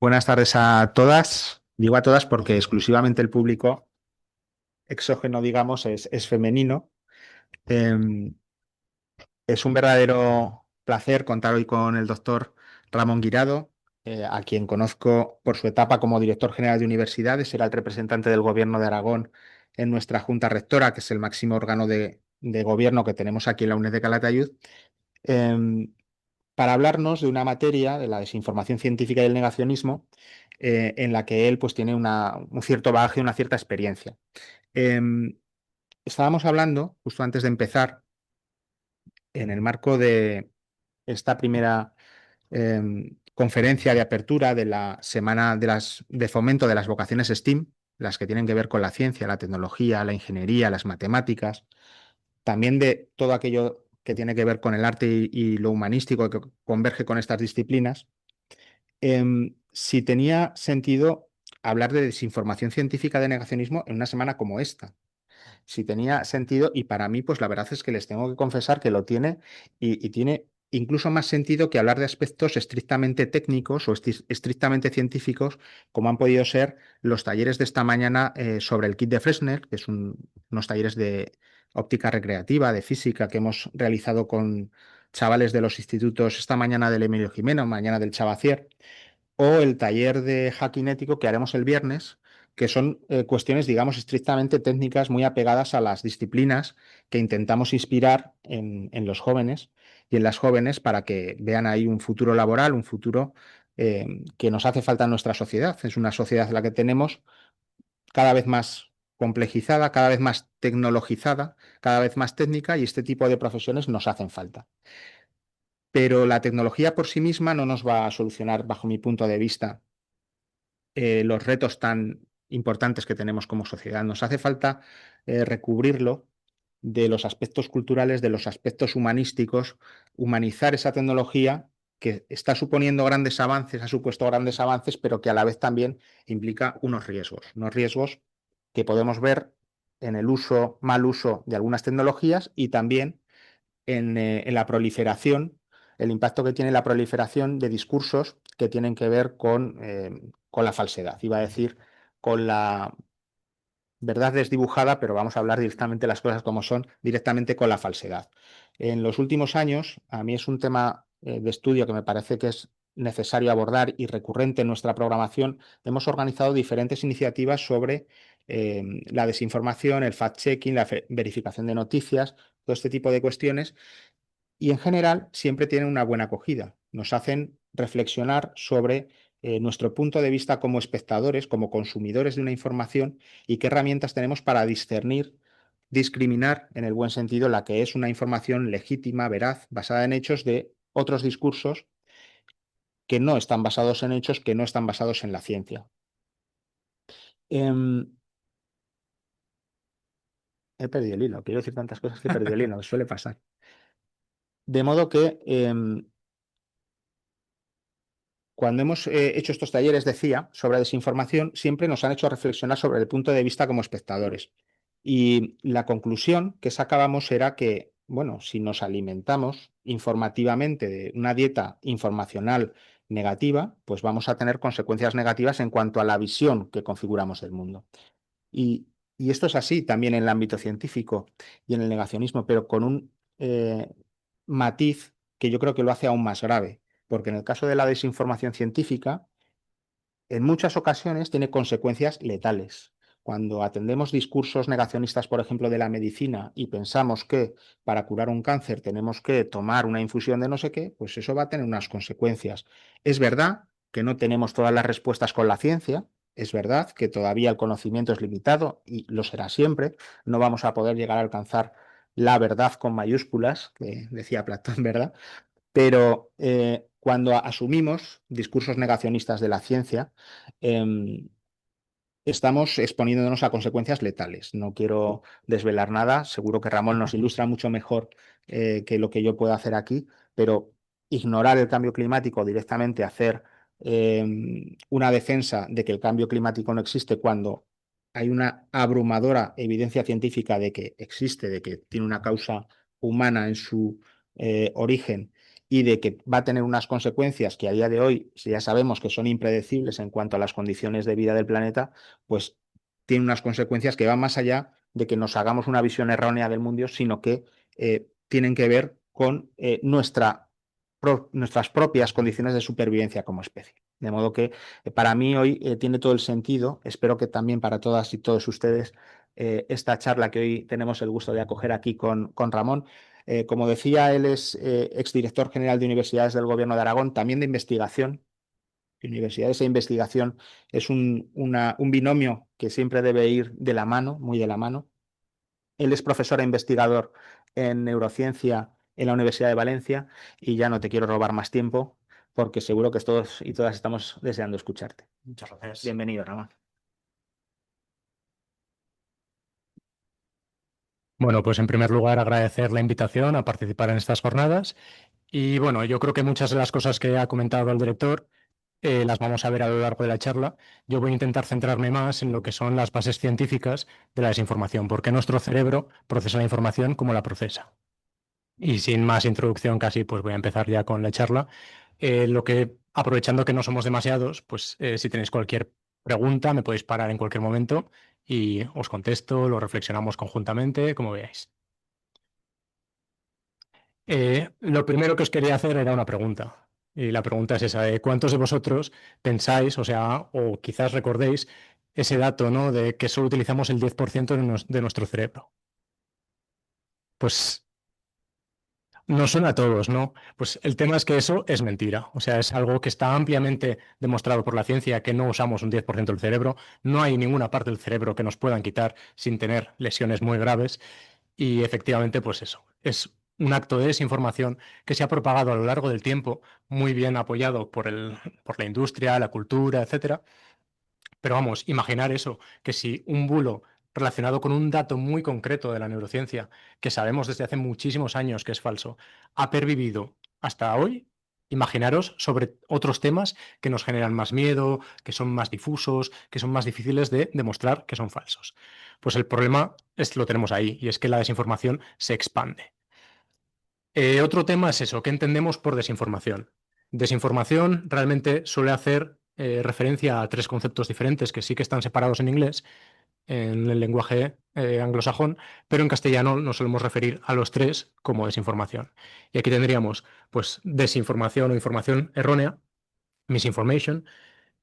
Buenas tardes a todas. Digo a todas porque exclusivamente el público exógeno, digamos, es femenino. Eh, es un verdadero placer contar hoy con el doctor Ramón Guirado, a quien conozco por su etapa como director general de universidades. Era el representante del Gobierno de Aragón en nuestra Junta Rectora, que es el máximo órgano de gobierno que tenemos aquí en la UNED de Calatayud. Eh, para hablarnos de una materia, de la desinformación científica y el negacionismo, en la que él pues, tiene un cierto bagaje, una cierta experiencia. Eh, Estábamos hablando, justo antes de empezar, en el marco de esta primera conferencia de apertura de la Semana de Fomento de las Vocaciones STEAM, las que tienen que ver con la ciencia, la tecnología, la ingeniería, las matemáticas, también de todo aquello que tiene que ver con el arte y lo humanístico que converge con estas disciplinas. Si tenía sentido hablar de desinformación científica de negacionismo en una semana como esta. Si tenía sentido, y para mí, pues la verdad es que les tengo que confesar que lo tiene y tiene incluso más sentido que hablar de aspectos estrictamente técnicos o estrictamente científicos, como han podido ser los talleres de esta mañana sobre el kit de Fresnel, que es unos talleres de óptica recreativa, de física, que hemos realizado con chavales de los institutos esta mañana del Emilio Jimeno, mañana del Chavacier, o el taller de hacking ético que haremos el viernes, que son cuestiones, digamos, estrictamente técnicas muy apegadas a las disciplinas que intentamos inspirar en los jóvenes y en las jóvenes para que vean ahí un futuro laboral, un futuro que nos hace falta en nuestra sociedad. Es una sociedad la que tenemos cada vez más complejizada, cada vez más tecnologizada, cada vez más técnica y este tipo de profesiones nos hacen falta. Pero la tecnología por sí misma no nos va a solucionar, bajo mi punto de vista, los retos tan importantes que tenemos como sociedad. Nos hace falta recubrirlo de los aspectos culturales, de los aspectos humanísticos, humanizar esa tecnología que está suponiendo grandes avances, ha supuesto grandes avances, pero que a la vez también implica unos riesgos que podemos ver en el mal uso de algunas tecnologías y también en la proliferación, el impacto que tiene la proliferación de discursos que tienen que ver con la falsedad. Iba a decir con la verdad desdibujada, pero vamos a hablar directamente de las cosas como son, directamente con la falsedad. En los últimos años, a mí es un tema de estudio que me parece que es necesario abordar y recurrente en nuestra programación. Hemos organizado diferentes iniciativas sobre la desinformación, el fact-checking, la verificación de noticias, todo este tipo de cuestiones y en general siempre tienen una buena acogida. Nos hacen reflexionar sobre nuestro punto de vista como espectadores, como consumidores de una información y qué herramientas tenemos para discernir, discriminar en el buen sentido la que es una información legítima, veraz, basada en hechos de otros discursos que no están basados en hechos, que no están basados en la ciencia. Em, He perdido el hilo, quiero decir tantas cosas que he perdido el hilo, suele pasar. De modo que cuando hemos hecho estos talleres, decía, sobre desinformación, siempre nos han hecho reflexionar sobre el punto de vista como espectadores. Y la conclusión que sacábamos era que, bueno, si nos alimentamos informativamente de una dieta informacional negativa, pues vamos a tener consecuencias negativas en cuanto a la visión que configuramos del mundo. Y, y esto es así también en el ámbito científico y en el negacionismo, pero con un matiz que yo creo que lo hace aún más grave, porque en el caso de la desinformación científica, en muchas ocasiones tiene consecuencias letales. Cuando atendemos discursos negacionistas, por ejemplo, de la medicina y pensamos que para curar un cáncer tenemos que tomar una infusión de no sé qué, pues eso va a tener unas consecuencias. Es verdad que no tenemos todas las respuestas con la ciencia, es verdad que todavía el conocimiento es limitado y lo será siempre, no vamos a poder llegar a alcanzar la verdad con mayúsculas, que decía Platón, ¿verdad? Pero cuando asumimos discursos negacionistas de la ciencia, eh, estamos exponiéndonos a consecuencias letales. No quiero desvelar nada, seguro que Ramón nos ilustra mucho mejor que lo que yo puedo hacer aquí, pero ignorar el cambio climático, directamente hacer una defensa de que el cambio climático no existe cuando hay una abrumadora evidencia científica de que existe, de que tiene una causa humana en su origen y de que va a tener unas consecuencias que a día de hoy ya sabemos que son impredecibles en cuanto a las condiciones de vida del planeta, pues tiene unas consecuencias que van más allá de que nos hagamos una visión errónea del mundo, sino que tienen que ver con nuestras propias condiciones de supervivencia como especie. De modo que para mí hoy tiene todo el sentido, espero que también para todas y todos ustedes, esta charla que hoy tenemos el gusto de acoger aquí con Ramón. Como decía, él es exdirector general de universidades del Gobierno de Aragón, también de investigación. Universidades e investigación es un binomio que siempre debe ir de la mano, muy de la mano. Él es profesor e investigador en neurociencia en la Universidad de Valencia y ya no te quiero robar más tiempo porque seguro que todos y todas estamos deseando escucharte. Muchas gracias. Bienvenido, Ramón. Bueno, pues en primer lugar agradecer la invitación a participar en estas jornadas y bueno, yo creo que muchas de las cosas que ha comentado el director las vamos a ver a lo largo de la charla. Yo voy a intentar centrarme más en lo que son las bases científicas de la desinformación, porque nuestro cerebro procesa la información como la procesa. Y sin más introducción casi, pues voy a empezar ya con la charla. Aprovechando que no somos demasiados, pues si tenéis cualquier pregunta, me podéis parar en cualquier momento y os contesto, lo reflexionamos conjuntamente, como veáis. Lo primero que os quería hacer era una pregunta. Y la pregunta es esa, ¿cuántos de vosotros pensáis, o sea, o quizás recordéis ese dato, ¿no? De que solo utilizamos el 10% de nuestro cerebro? Pues no son a todos, ¿no? Pues el tema es que eso es mentira. O sea, es algo que está ampliamente demostrado por la ciencia que no usamos un 10% del cerebro. No hay ninguna parte del cerebro que nos puedan quitar sin tener lesiones muy graves. Y efectivamente, pues eso, es un acto de desinformación que se ha propagado a lo largo del tiempo, muy bien apoyado por la industria, la cultura, etcétera. Pero vamos, imaginar eso, que si un bulo relacionado con un dato muy concreto de la neurociencia, que sabemos desde hace muchísimos años que es falso, ha pervivido hasta hoy, imaginaros sobre otros temas que nos generan más miedo, que son más difusos, que son más difíciles de demostrar que son falsos. Pues el problema lo tenemos ahí, y es que la desinformación se expande. Otro tema es eso, ¿qué entendemos por desinformación? Desinformación realmente suele hacer referencia a tres conceptos diferentes que sí que están separados en inglés, en el lenguaje anglosajón, pero en castellano nos solemos referir a los tres como desinformación. Y aquí tendríamos, pues, desinformación o información errónea, misinformation,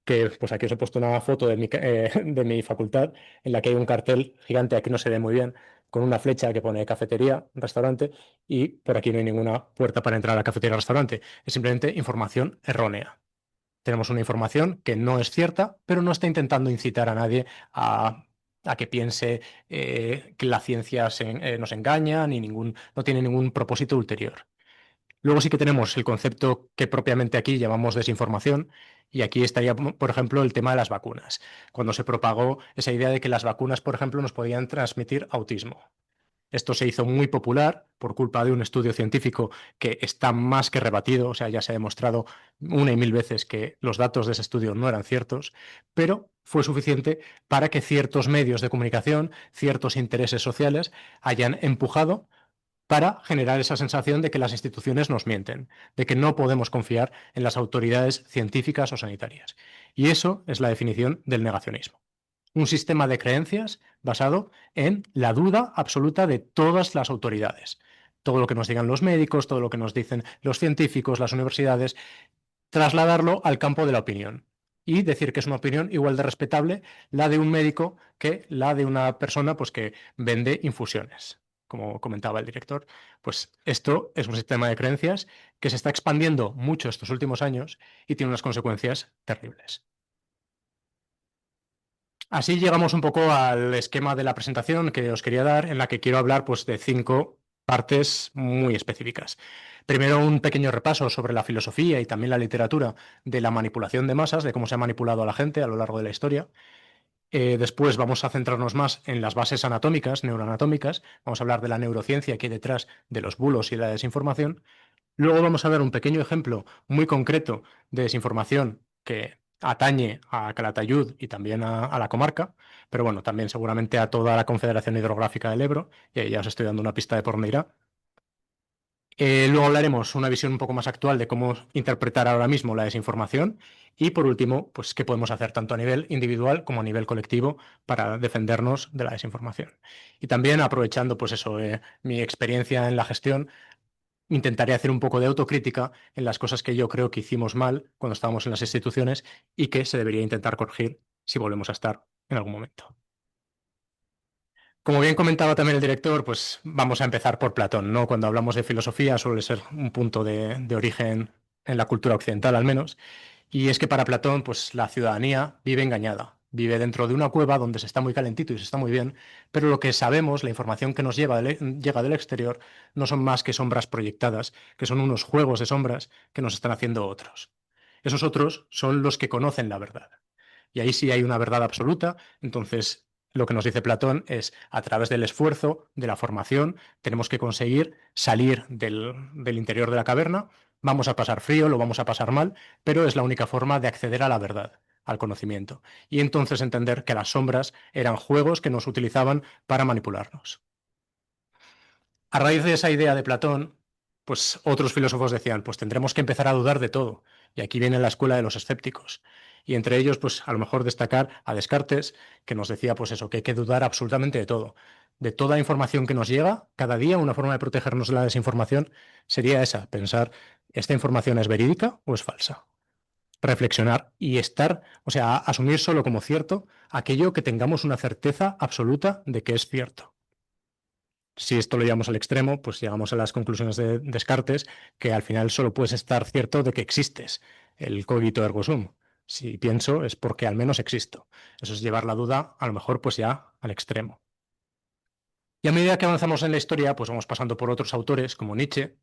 que pues aquí os he puesto una foto de mi facultad en la que hay un cartel gigante, aquí no se ve muy bien, con una flecha que pone cafetería, restaurante, y por aquí no hay ninguna puerta para entrar a la cafetería, restaurante. Es simplemente información errónea. Tenemos una información que no es cierta, pero no está intentando incitar a nadie a que piense que la ciencia nos engaña, no tiene ningún propósito ulterior. Luego sí que tenemos el concepto que propiamente aquí llamamos desinformación, y aquí estaría, por ejemplo, el tema de las vacunas, cuando se propagó esa idea de que las vacunas, por ejemplo, nos podían transmitir autismo. Esto se hizo muy popular por culpa de un estudio científico que está más que rebatido, o sea, ya se ha demostrado una y mil veces que los datos de ese estudio no eran ciertos, pero fue suficiente para que ciertos medios de comunicación, ciertos intereses sociales hayan empujado para generar esa sensación de que las instituciones nos mienten, de que no podemos confiar en las autoridades científicas o sanitarias. Y eso es la definición del negacionismo. Un sistema de creencias basado en la duda absoluta de todas las autoridades. Todo lo que nos digan los médicos, todo lo que nos dicen los científicos, las universidades, trasladarlo al campo de la opinión y decir que es una opinión igual de respetable la de un médico que la de una persona pues, que vende infusiones, como comentaba el director. Pues esto es un sistema de creencias que se está expandiendo mucho estos últimos años y tiene unas consecuencias terribles. Así llegamos un poco al esquema de la presentación que os quería dar, en la que quiero hablar pues, de 5 partes muy específicas. Primero, un pequeño repaso sobre la filosofía y también la literatura de la manipulación de masas, de cómo se ha manipulado a la gente a lo largo de la historia. Después vamos a centrarnos más en las bases anatómicas, neuroanatómicas. Vamos a hablar de la neurociencia que hay detrás de los bulos y la desinformación. Luego vamos a dar un pequeño ejemplo muy concreto de desinformación que atañe a Calatayud y también a la comarca, pero bueno, también seguramente a toda la Confederación Hidrográfica del Ebro, y ahí ya os estoy dando una pista de por dónde irá. Luego hablaremos una visión un poco más actual de cómo interpretar ahora mismo la desinformación y por último, pues qué podemos hacer tanto a nivel individual como a nivel colectivo para defendernos de la desinformación. Y también aprovechando pues eso, mi experiencia en la gestión, intentaré hacer un poco de autocrítica en las cosas que yo creo que hicimos mal cuando estábamos en las instituciones y que se debería intentar corregir si volvemos a estar en algún momento. Como bien comentaba también el director, pues vamos a empezar por Platón, ¿no? Cuando hablamos de filosofía suele ser un punto de origen en la cultura occidental al menos, y es que para Platón, pues la ciudadanía vive engañada, vive dentro de una cueva donde se está muy calentito y se está muy bien, pero lo que sabemos, la información que nos llega del exterior, no son más que sombras proyectadas, que son unos juegos de sombras que nos están haciendo otros. Esos otros son los que conocen la verdad. Y ahí sí hay una verdad absoluta. Entonces, lo que nos dice Platón es, a través del esfuerzo, de la formación, tenemos que conseguir salir del interior de la caverna. Vamos a pasar frío, lo vamos a pasar mal, pero es la única forma de acceder a la verdad, al conocimiento. Y entonces entender que las sombras eran juegos que nos utilizaban para manipularnos. A raíz de esa idea de Platón, pues otros filósofos decían, pues tendremos que empezar a dudar de todo. Y aquí viene la escuela de los escépticos. Y entre ellos, pues a lo mejor destacar a Descartes, que nos decía, pues eso, que hay que dudar absolutamente de todo. De toda información que nos llega, cada día una forma de protegernos de la desinformación sería esa, pensar, ¿esta información es verídica o es falsa? Reflexionar y estar, o sea, asumir solo como cierto aquello que tengamos una certeza absoluta de que es cierto. Si esto lo llevamos al extremo, pues llegamos a las conclusiones de Descartes, que al final solo puedes estar cierto de que existes, el cogito ergo sum. Si pienso es porque al menos existo. Eso es llevar la duda, a lo mejor, pues ya al extremo. Y a medida que avanzamos en la historia, pues vamos pasando por otros autores, como Nietzsche,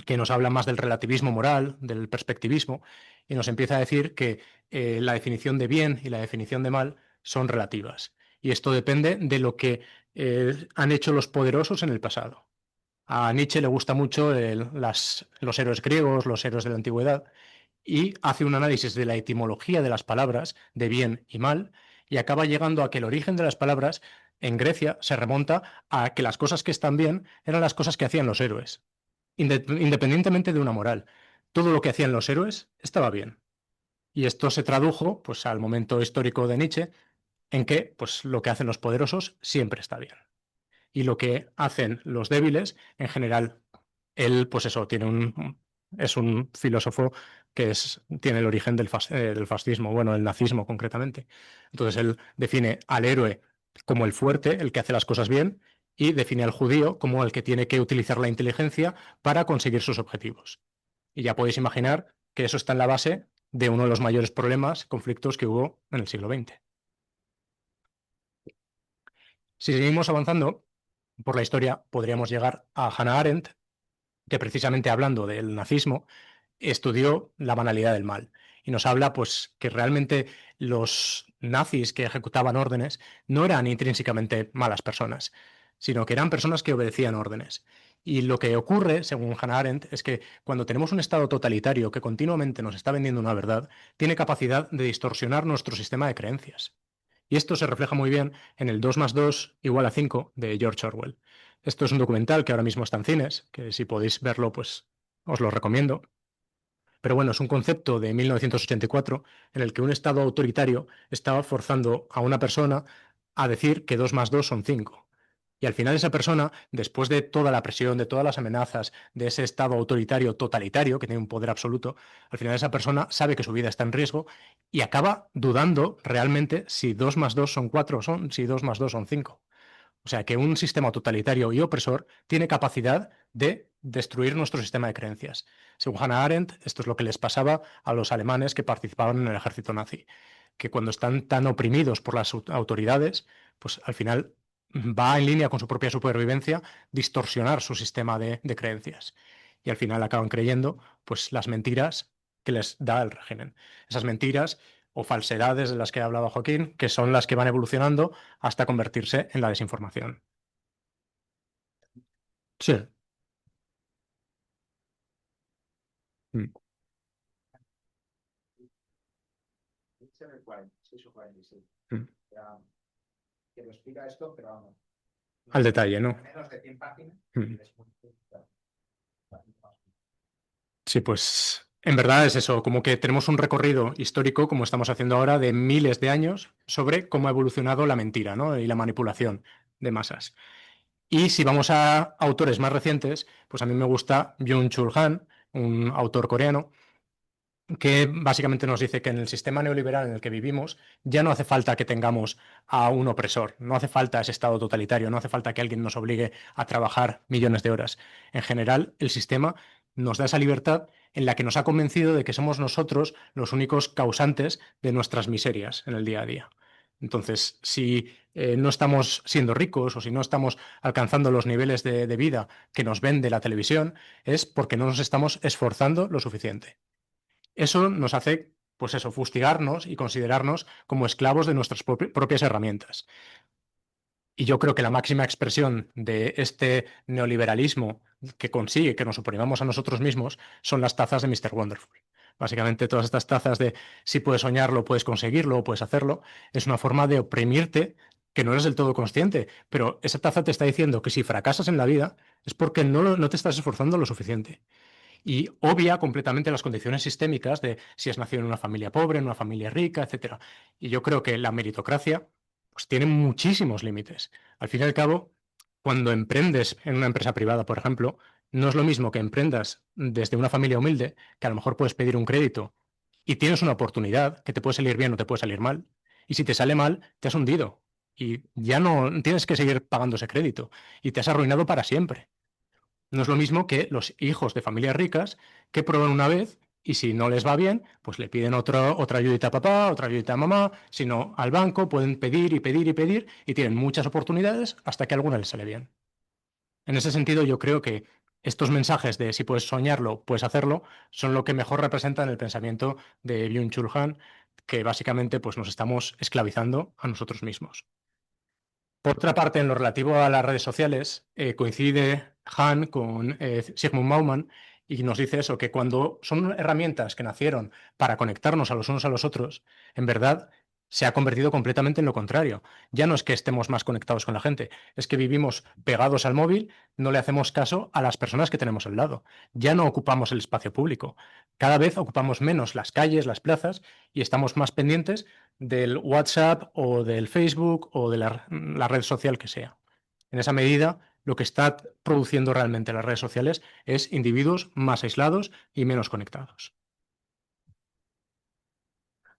que nos habla más del relativismo moral, del perspectivismo, y nos empieza a decir que la definición de bien y la definición de mal son relativas. Y esto depende de lo que han hecho los poderosos en el pasado. A Nietzsche le gusta mucho los héroes griegos, los héroes de la antigüedad, y hace un análisis de la etimología de las palabras, de bien y mal, y acaba llegando a que el origen de las palabras en Grecia se remonta a que las cosas que están bien eran las cosas que hacían los héroes, independientemente de una moral. Todo lo que hacían los héroes estaba bien. Y esto se tradujo pues, al momento histórico de Nietzsche, en que pues, lo que hacen los poderosos siempre está bien y lo que hacen los débiles, en general, él, pues eso, es un filósofo que tiene el origen del fascismo, bueno, el nazismo concretamente. Entonces él define al héroe como el fuerte, el que hace las cosas bien, y define al judío como el que tiene que utilizar la inteligencia para conseguir sus objetivos. Y ya podéis imaginar que eso está en la base de uno de los mayores problemas, conflictos que hubo en el siglo XX. Si seguimos avanzando por la historia, podríamos llegar a Hannah Arendt, que precisamente hablando del nazismo, estudió la banalidad del mal y nos habla pues que realmente los nazis que ejecutaban órdenes no eran intrínsecamente malas personas, sino que eran personas que obedecían órdenes. Y lo que ocurre, según Hannah Arendt, es que cuando tenemos un Estado totalitario que continuamente nos está vendiendo una verdad, tiene capacidad de distorsionar nuestro sistema de creencias. Y esto se refleja muy bien en el 2 más 2 igual a 5 de George Orwell. Esto es un documental que ahora mismo está en cines, que si podéis verlo, pues os lo recomiendo. Pero bueno, es un concepto de 1984 en el que un Estado autoritario estaba forzando a una persona a decir que 2 más 2 son 5. Y al final esa persona, después de toda la presión, de todas las amenazas, de ese Estado autoritario totalitario que tiene un poder absoluto, al final esa persona sabe que su vida está en riesgo y acaba dudando realmente si 2 más 2 son 4 o si 2 más 2 son 5. O sea que un sistema totalitario y opresor tiene capacidad de destruir nuestro sistema de creencias. Según Hannah Arendt, esto es lo que les pasaba a los alemanes que participaban en el ejército nazi, que cuando están tan oprimidos por las autoridades, pues al final va en línea con su propia supervivencia distorsionar su sistema de creencias. Y al final acaban creyendo pues las mentiras que les da el régimen. Esas mentiras o falsedades de las que ha hablado Joaquín, que son las que van evolucionando hasta convertirse en la desinformación. Sí. Mm, En el 46 o 47. mm. Ya, que lo explica esto, pero vamos, Al detalle, ¿no? menos de 100 páginas. Mm. Es muy complicado. Sí, pues en verdad es eso, como que tenemos un recorrido histórico, como estamos haciendo ahora, de miles de años sobre cómo ha evolucionado la mentira, ¿no? Y la manipulación de masas. Y si vamos a autores más recientes, pues a mí me gusta Byung-Chul Han, un autor coreano, que básicamente nos dice que en el sistema neoliberal en el que vivimos ya no hace falta que tengamos a un opresor, no hace falta ese estado totalitario, no hace falta que alguien nos obligue a trabajar millones de horas. En general, el sistema nos da esa libertad en la que nos ha convencido de que somos nosotros los únicos causantes de nuestras miserias en el día a día. Entonces, si no estamos siendo ricos o si no estamos alcanzando los niveles de vida que nos vende la televisión, es porque no nos estamos esforzando lo suficiente. Eso nos hace, pues eso, fustigarnos y considerarnos como esclavos de nuestras propias herramientas. Y yo creo que la máxima expresión de este neoliberalismo que consigue que nos oprimamos a nosotros mismos son las tazas de Mr. Wonderful. Básicamente, todas estas tazas de si puedes soñarlo, puedes conseguirlo, puedes hacerlo, es una forma de oprimirte que no eres del todo consciente, pero esa taza te está diciendo que si fracasas en la vida es porque no te estás esforzando lo suficiente y obvia completamente las condiciones sistémicas de si has nacido en una familia pobre, en una familia rica, etcétera. Y yo creo que la meritocracia pues, tiene muchísimos límites. Al fin y al cabo, cuando emprendes en una empresa privada, por ejemplo, no es lo mismo que emprendas desde una familia humilde, que a lo mejor puedes pedir un crédito y tienes una oportunidad que te puede salir bien o te puede salir mal. Y si te sale mal, te has hundido y ya no tienes que seguir pagando ese crédito y te has arruinado para siempre. No es lo mismo que los hijos de familias ricas que prueban una vez y si no les va bien, pues le piden otra ayudita a papá, otra ayudita a mamá, si no al banco, pueden pedir y pedir y pedir y tienen muchas oportunidades hasta que a alguna les sale bien. En ese sentido, yo creo que estos mensajes de si puedes soñarlo, puedes hacerlo, son lo que mejor representan el pensamiento de Byung-Chul Han, que básicamente pues, nos estamos esclavizando a nosotros mismos. Por otra parte, en lo relativo a las redes sociales, coincide Han con Sigmund Bauman y nos dice eso, que cuando son herramientas que nacieron para conectarnos a los unos a los otros, en verdad se ha convertido completamente en lo contrario. Ya no es que estemos más conectados con la gente, es que vivimos pegados al móvil, no le hacemos caso a las personas que tenemos al lado. Ya no ocupamos el espacio público. Cada vez ocupamos menos las calles, las plazas y estamos más pendientes del WhatsApp o del Facebook o de la red social que sea. En esa medida, lo que está produciendo realmente las redes sociales es individuos más aislados y menos conectados.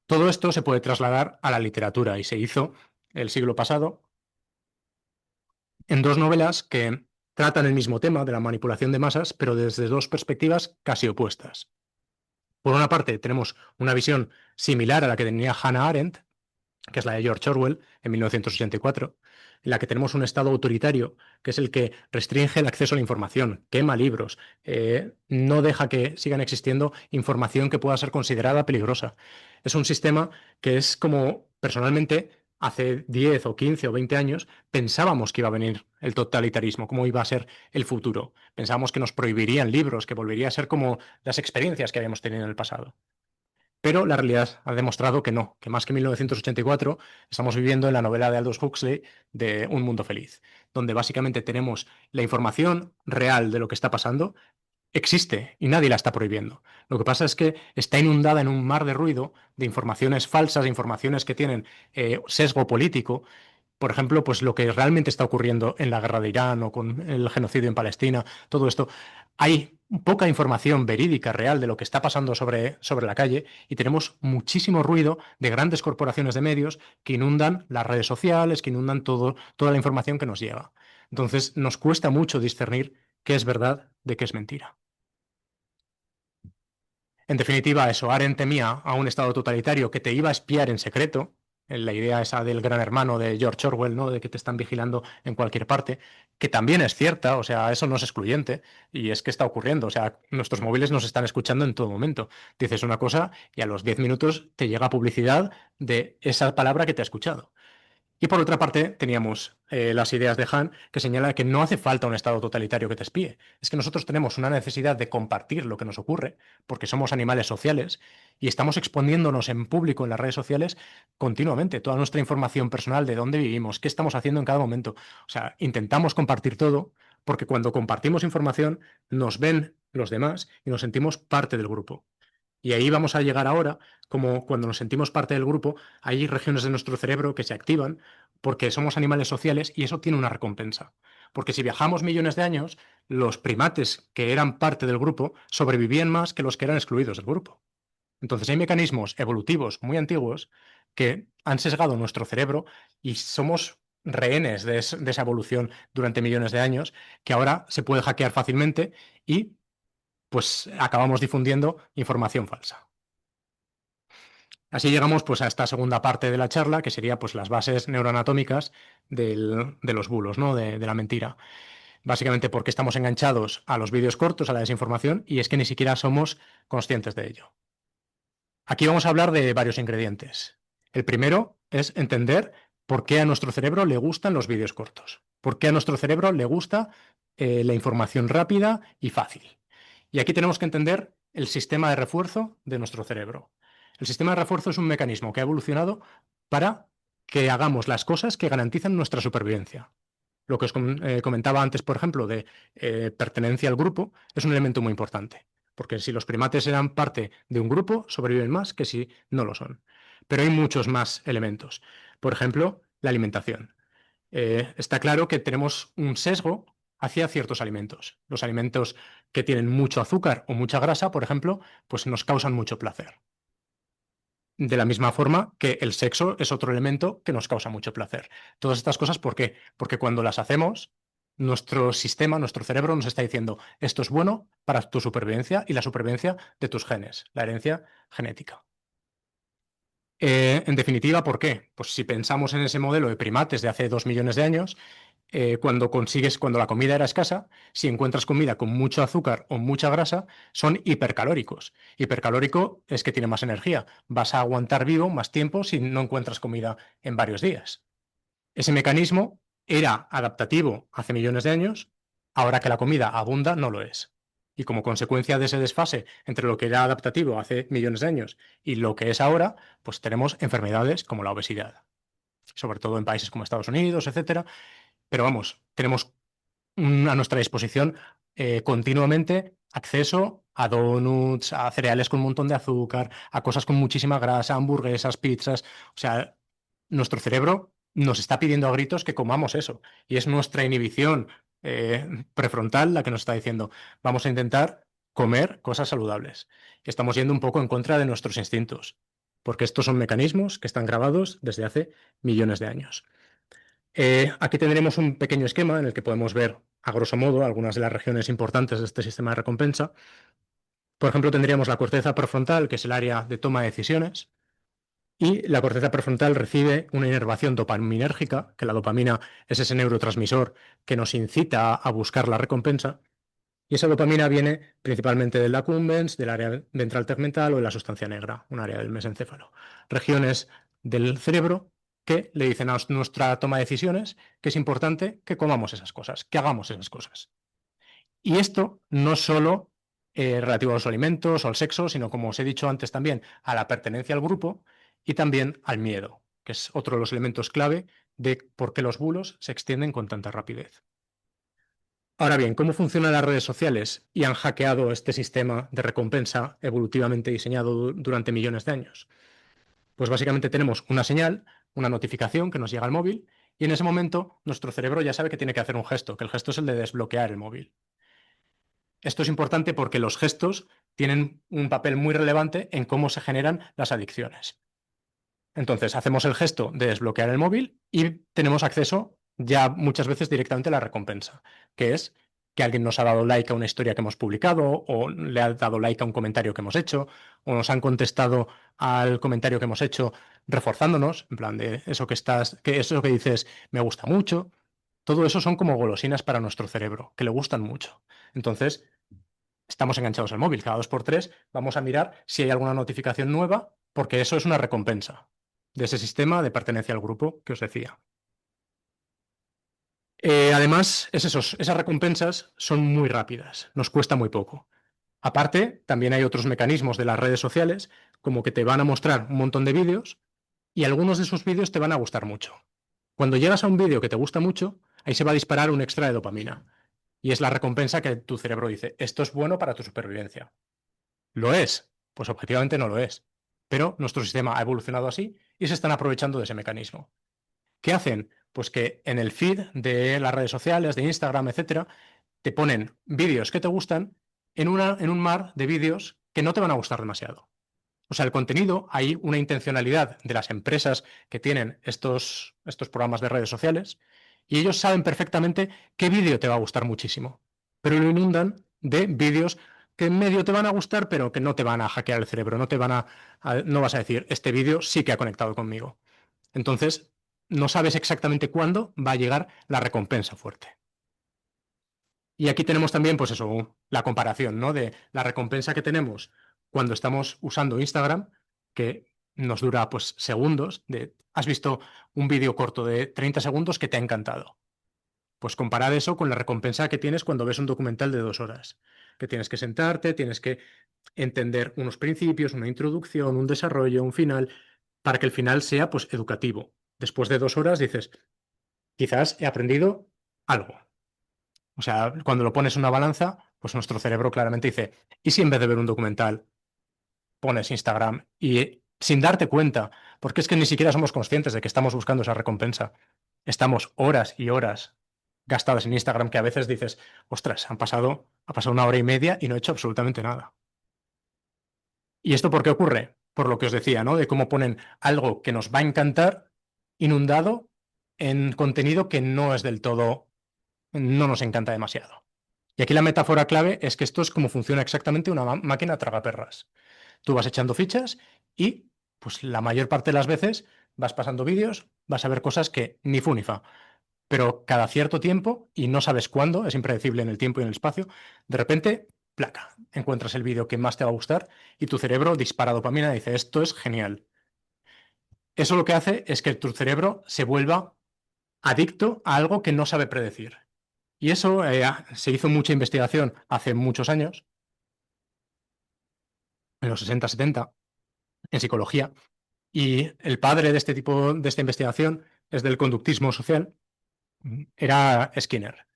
Todo esto se puede trasladar a la literatura y se hizo el siglo pasado en dos novelas que tratan el mismo tema de la manipulación de masas, pero desde dos perspectivas casi opuestas. Por una parte, tenemos una visión similar a la que tenía Hannah Arendt, que es la de George Orwell, en 1984, en la que tenemos un Estado autoritario, que es el que restringe el acceso a la información, quema libros, no deja que sigan existiendo información que pueda ser considerada peligrosa. Es un sistema que es como, personalmente, hace 10 o 15 o 20 años pensábamos que iba a venir el totalitarismo, cómo iba a ser el futuro. Pensábamos que nos prohibirían libros, que volvería a ser como las experiencias que habíamos tenido en el pasado. Pero la realidad ha demostrado que no, que más que 1984 estamos viviendo en la novela de Aldous Huxley de Un Mundo Feliz, donde básicamente tenemos la información real de lo que está pasando, existe y nadie la está prohibiendo. Lo que pasa es que está inundada en un mar de ruido de informaciones falsas, de informaciones que tienen sesgo político, por ejemplo, pues lo que realmente está ocurriendo en la guerra de Irán o con el genocidio en Palestina, todo esto, hay poca información verídica, real de lo que está pasando sobre la calle y tenemos muchísimo ruido de grandes corporaciones de medios que inundan las redes sociales, que inundan toda la información que nos llega. Entonces, nos cuesta mucho discernir qué es verdad de qué es mentira. En definitiva, eso, Arendt temía a un Estado totalitario que te iba a espiar en secreto, en la idea esa del gran hermano de George Orwell, ¿no? De que te están vigilando en cualquier parte, que también es cierta, o sea, eso no es excluyente, y es que está ocurriendo, o sea, nuestros móviles nos están escuchando en todo momento. Dices una cosa y a los 10 minutos te llega publicidad de esa palabra que te ha escuchado. Y por otra parte, teníamos las ideas de Han, que señala que no hace falta un Estado totalitario que te espíe. Es que nosotros tenemos una necesidad de compartir lo que nos ocurre, porque somos animales sociales y estamos exponiéndonos en público en las redes sociales continuamente. Toda nuestra información personal de dónde vivimos, qué estamos haciendo en cada momento. O sea, intentamos compartir todo porque cuando compartimos información nos ven los demás y nos sentimos parte del grupo. Y ahí vamos a llegar ahora, como cuando nos sentimos parte del grupo, hay regiones de nuestro cerebro que se activan porque somos animales sociales y eso tiene una recompensa. Porque si viajamos millones de años, los primates que eran parte del grupo sobrevivían más que los que eran excluidos del grupo. Entonces hay mecanismos evolutivos muy antiguos que han sesgado nuestro cerebro y somos rehenes de esa evolución durante millones de años que ahora se puede hackear fácilmente y pues acabamos difundiendo información falsa. Así llegamos pues a esta segunda parte de la charla, que sería pues las bases neuroanatómicas de los bulos, ¿no? De la mentira. Básicamente porque estamos enganchados a los vídeos cortos, a la desinformación, y es que ni siquiera somos conscientes de ello. Aquí vamos a hablar de varios ingredientes. El primero es entender por qué a nuestro cerebro le gustan los vídeos cortos, por qué a nuestro cerebro le gusta la información rápida y fácil. Y aquí tenemos que entender el sistema de refuerzo de nuestro cerebro. El sistema de refuerzo es un mecanismo que ha evolucionado para que hagamos las cosas que garantizan nuestra supervivencia. Lo que os comentaba antes, por ejemplo, de pertenencia al grupo, es un elemento muy importante, porque si los primates eran parte de un grupo, sobreviven más que si no lo son. Pero hay muchos más elementos. Por ejemplo, la alimentación. Está claro que tenemos un sesgo hacia ciertos alimentos. Los alimentos que tienen mucho azúcar o mucha grasa, por ejemplo, pues nos causan mucho placer. De la misma forma que el sexo es otro elemento que nos causa mucho placer. Todas estas cosas, ¿por qué? Porque cuando las hacemos, nuestro sistema, nuestro cerebro nos está diciendo, esto es bueno para tu supervivencia y la supervivencia de tus genes, la herencia genética. En definitiva, ¿por qué? Pues si pensamos en ese modelo de primates de hace 2 millones de años, cuando la comida era escasa, si encuentras comida con mucho azúcar o mucha grasa, son hipercalóricos. Hipercalórico es que tiene más energía. Vas a aguantar vivo más tiempo si no encuentras comida en varios días. Ese mecanismo era adaptativo hace millones de años, ahora que la comida abunda, no lo es. Y como consecuencia de ese desfase entre lo que era adaptativo hace millones de años y lo que es ahora, pues tenemos enfermedades como la obesidad, sobre todo en países como Estados Unidos, etcétera. Pero vamos, tenemos a nuestra disposición continuamente acceso a donuts, a cereales con un montón de azúcar, a cosas con muchísima grasa, hamburguesas, pizzas. O sea, nuestro cerebro nos está pidiendo a gritos que comamos eso. Y es nuestra inhibición prefrontal la que nos está diciendo, vamos a intentar comer cosas saludables. Y estamos yendo un poco en contra de nuestros instintos, porque estos son mecanismos que están grabados desde hace millones de años. Aquí tendremos un pequeño esquema en el que podemos ver, a grosso modo, algunas de las regiones importantes de este sistema de recompensa. Por ejemplo, tendríamos la corteza prefrontal, que es el área de toma de decisiones, y la corteza prefrontal recibe una inervación dopaminérgica, que la dopamina es ese neurotransmisor que nos incita a buscar la recompensa, y esa dopamina viene principalmente del accumbens, del área ventral tegmental o de la sustancia negra, un área del mesencéfalo. Regiones del cerebro que le dicen a nuestra toma de decisiones que es importante que comamos esas cosas, que hagamos esas cosas. Y esto no solo relativo a los alimentos o al sexo, sino como os he dicho antes también, a la pertenencia al grupo y también al miedo, que es otro de los elementos clave de por qué los bulos se extienden con tanta rapidez. Ahora bien, ¿cómo funcionan las redes sociales y han hackeado este sistema de recompensa evolutivamente diseñado durante millones de años? Pues básicamente tenemos una señal, una notificación que nos llega al móvil y en ese momento nuestro cerebro ya sabe que tiene que hacer un gesto, que el gesto es el de desbloquear el móvil. Esto es importante porque los gestos tienen un papel muy relevante en cómo se generan las adicciones. Entonces, hacemos el gesto de desbloquear el móvil y tenemos acceso ya muchas veces directamente a la recompensa, que es que alguien nos ha dado like a una historia que hemos publicado, o le ha dado like a un comentario que hemos hecho, o nos han contestado al comentario que hemos hecho reforzándonos, en plan de eso que dices me gusta mucho. Todo eso son como golosinas para nuestro cerebro, que le gustan mucho. Entonces, estamos enganchados al móvil. Cada 2 por 3 vamos a mirar si hay alguna notificación nueva, porque eso es una recompensa de ese sistema de pertenencia al grupo que os decía. Además, esas recompensas son muy rápidas, nos cuesta muy poco. Aparte, también hay otros mecanismos de las redes sociales, como que te van a mostrar un montón de vídeos y algunos de esos vídeos te van a gustar mucho. Cuando llegas a un vídeo que te gusta mucho, ahí se va a disparar un extra de dopamina. Y es la recompensa que tu cerebro dice, esto es bueno para tu supervivencia. ¿Lo es? Pues objetivamente no lo es. Pero nuestro sistema ha evolucionado así y se están aprovechando de ese mecanismo. ¿Qué hacen? Pues que en el feed de las redes sociales, de Instagram, etcétera, te ponen vídeos que te gustan en un mar de vídeos que no te van a gustar demasiado. O sea, el contenido, hay una intencionalidad de las empresas que tienen estos programas de redes sociales y ellos saben perfectamente qué vídeo te va a gustar muchísimo, pero lo inundan de vídeos que en medio te van a gustar, pero que no te van a hackear el cerebro, no vas a decir, este vídeo sí que ha conectado conmigo. Entonces, no sabes exactamente cuándo va a llegar la recompensa fuerte. Y aquí tenemos también, pues eso, la comparación, ¿no? De la recompensa que tenemos cuando estamos usando Instagram, que nos dura pues segundos, has visto un vídeo corto de 30 segundos que te ha encantado. Pues comparad eso con la recompensa que tienes cuando ves un documental de 2 horas, que tienes que sentarte, tienes que entender unos principios, una introducción, un desarrollo, un final, para que el final sea pues educativo. Después de 2 horas dices, quizás he aprendido algo. O sea, cuando lo pones en una balanza, pues nuestro cerebro claramente dice, ¿y si en vez de ver un documental pones Instagram y sin darte cuenta, porque es que ni siquiera somos conscientes de que estamos buscando esa recompensa? Estamos horas y horas gastadas en Instagram que a veces dices, ostras, ha pasado 1 hora y media y no he hecho absolutamente nada. ¿Y esto por qué ocurre? Por lo que os decía, ¿no? De cómo ponen algo que nos va a encantar inundado en contenido que no es del todo, no nos encanta demasiado. Y aquí la metáfora clave es que esto es como funciona exactamente una máquina tragaperras. Tú vas echando fichas y, pues la mayor parte de las veces, vas pasando vídeos, vas a ver cosas que ni fu ni fa. Pero cada cierto tiempo, y no sabes cuándo, es impredecible en el tiempo y en el espacio, de repente, placa, encuentras el vídeo que más te va a gustar y tu cerebro dispara dopamina y dice, esto es genial. Eso lo que hace es que tu cerebro se vuelva adicto a algo que no sabe predecir. Y eso se hizo mucha investigación hace muchos años, en los 60, 70, en psicología. Y el padre de este tipo de esta investigación es del conductismo social, era Skinner.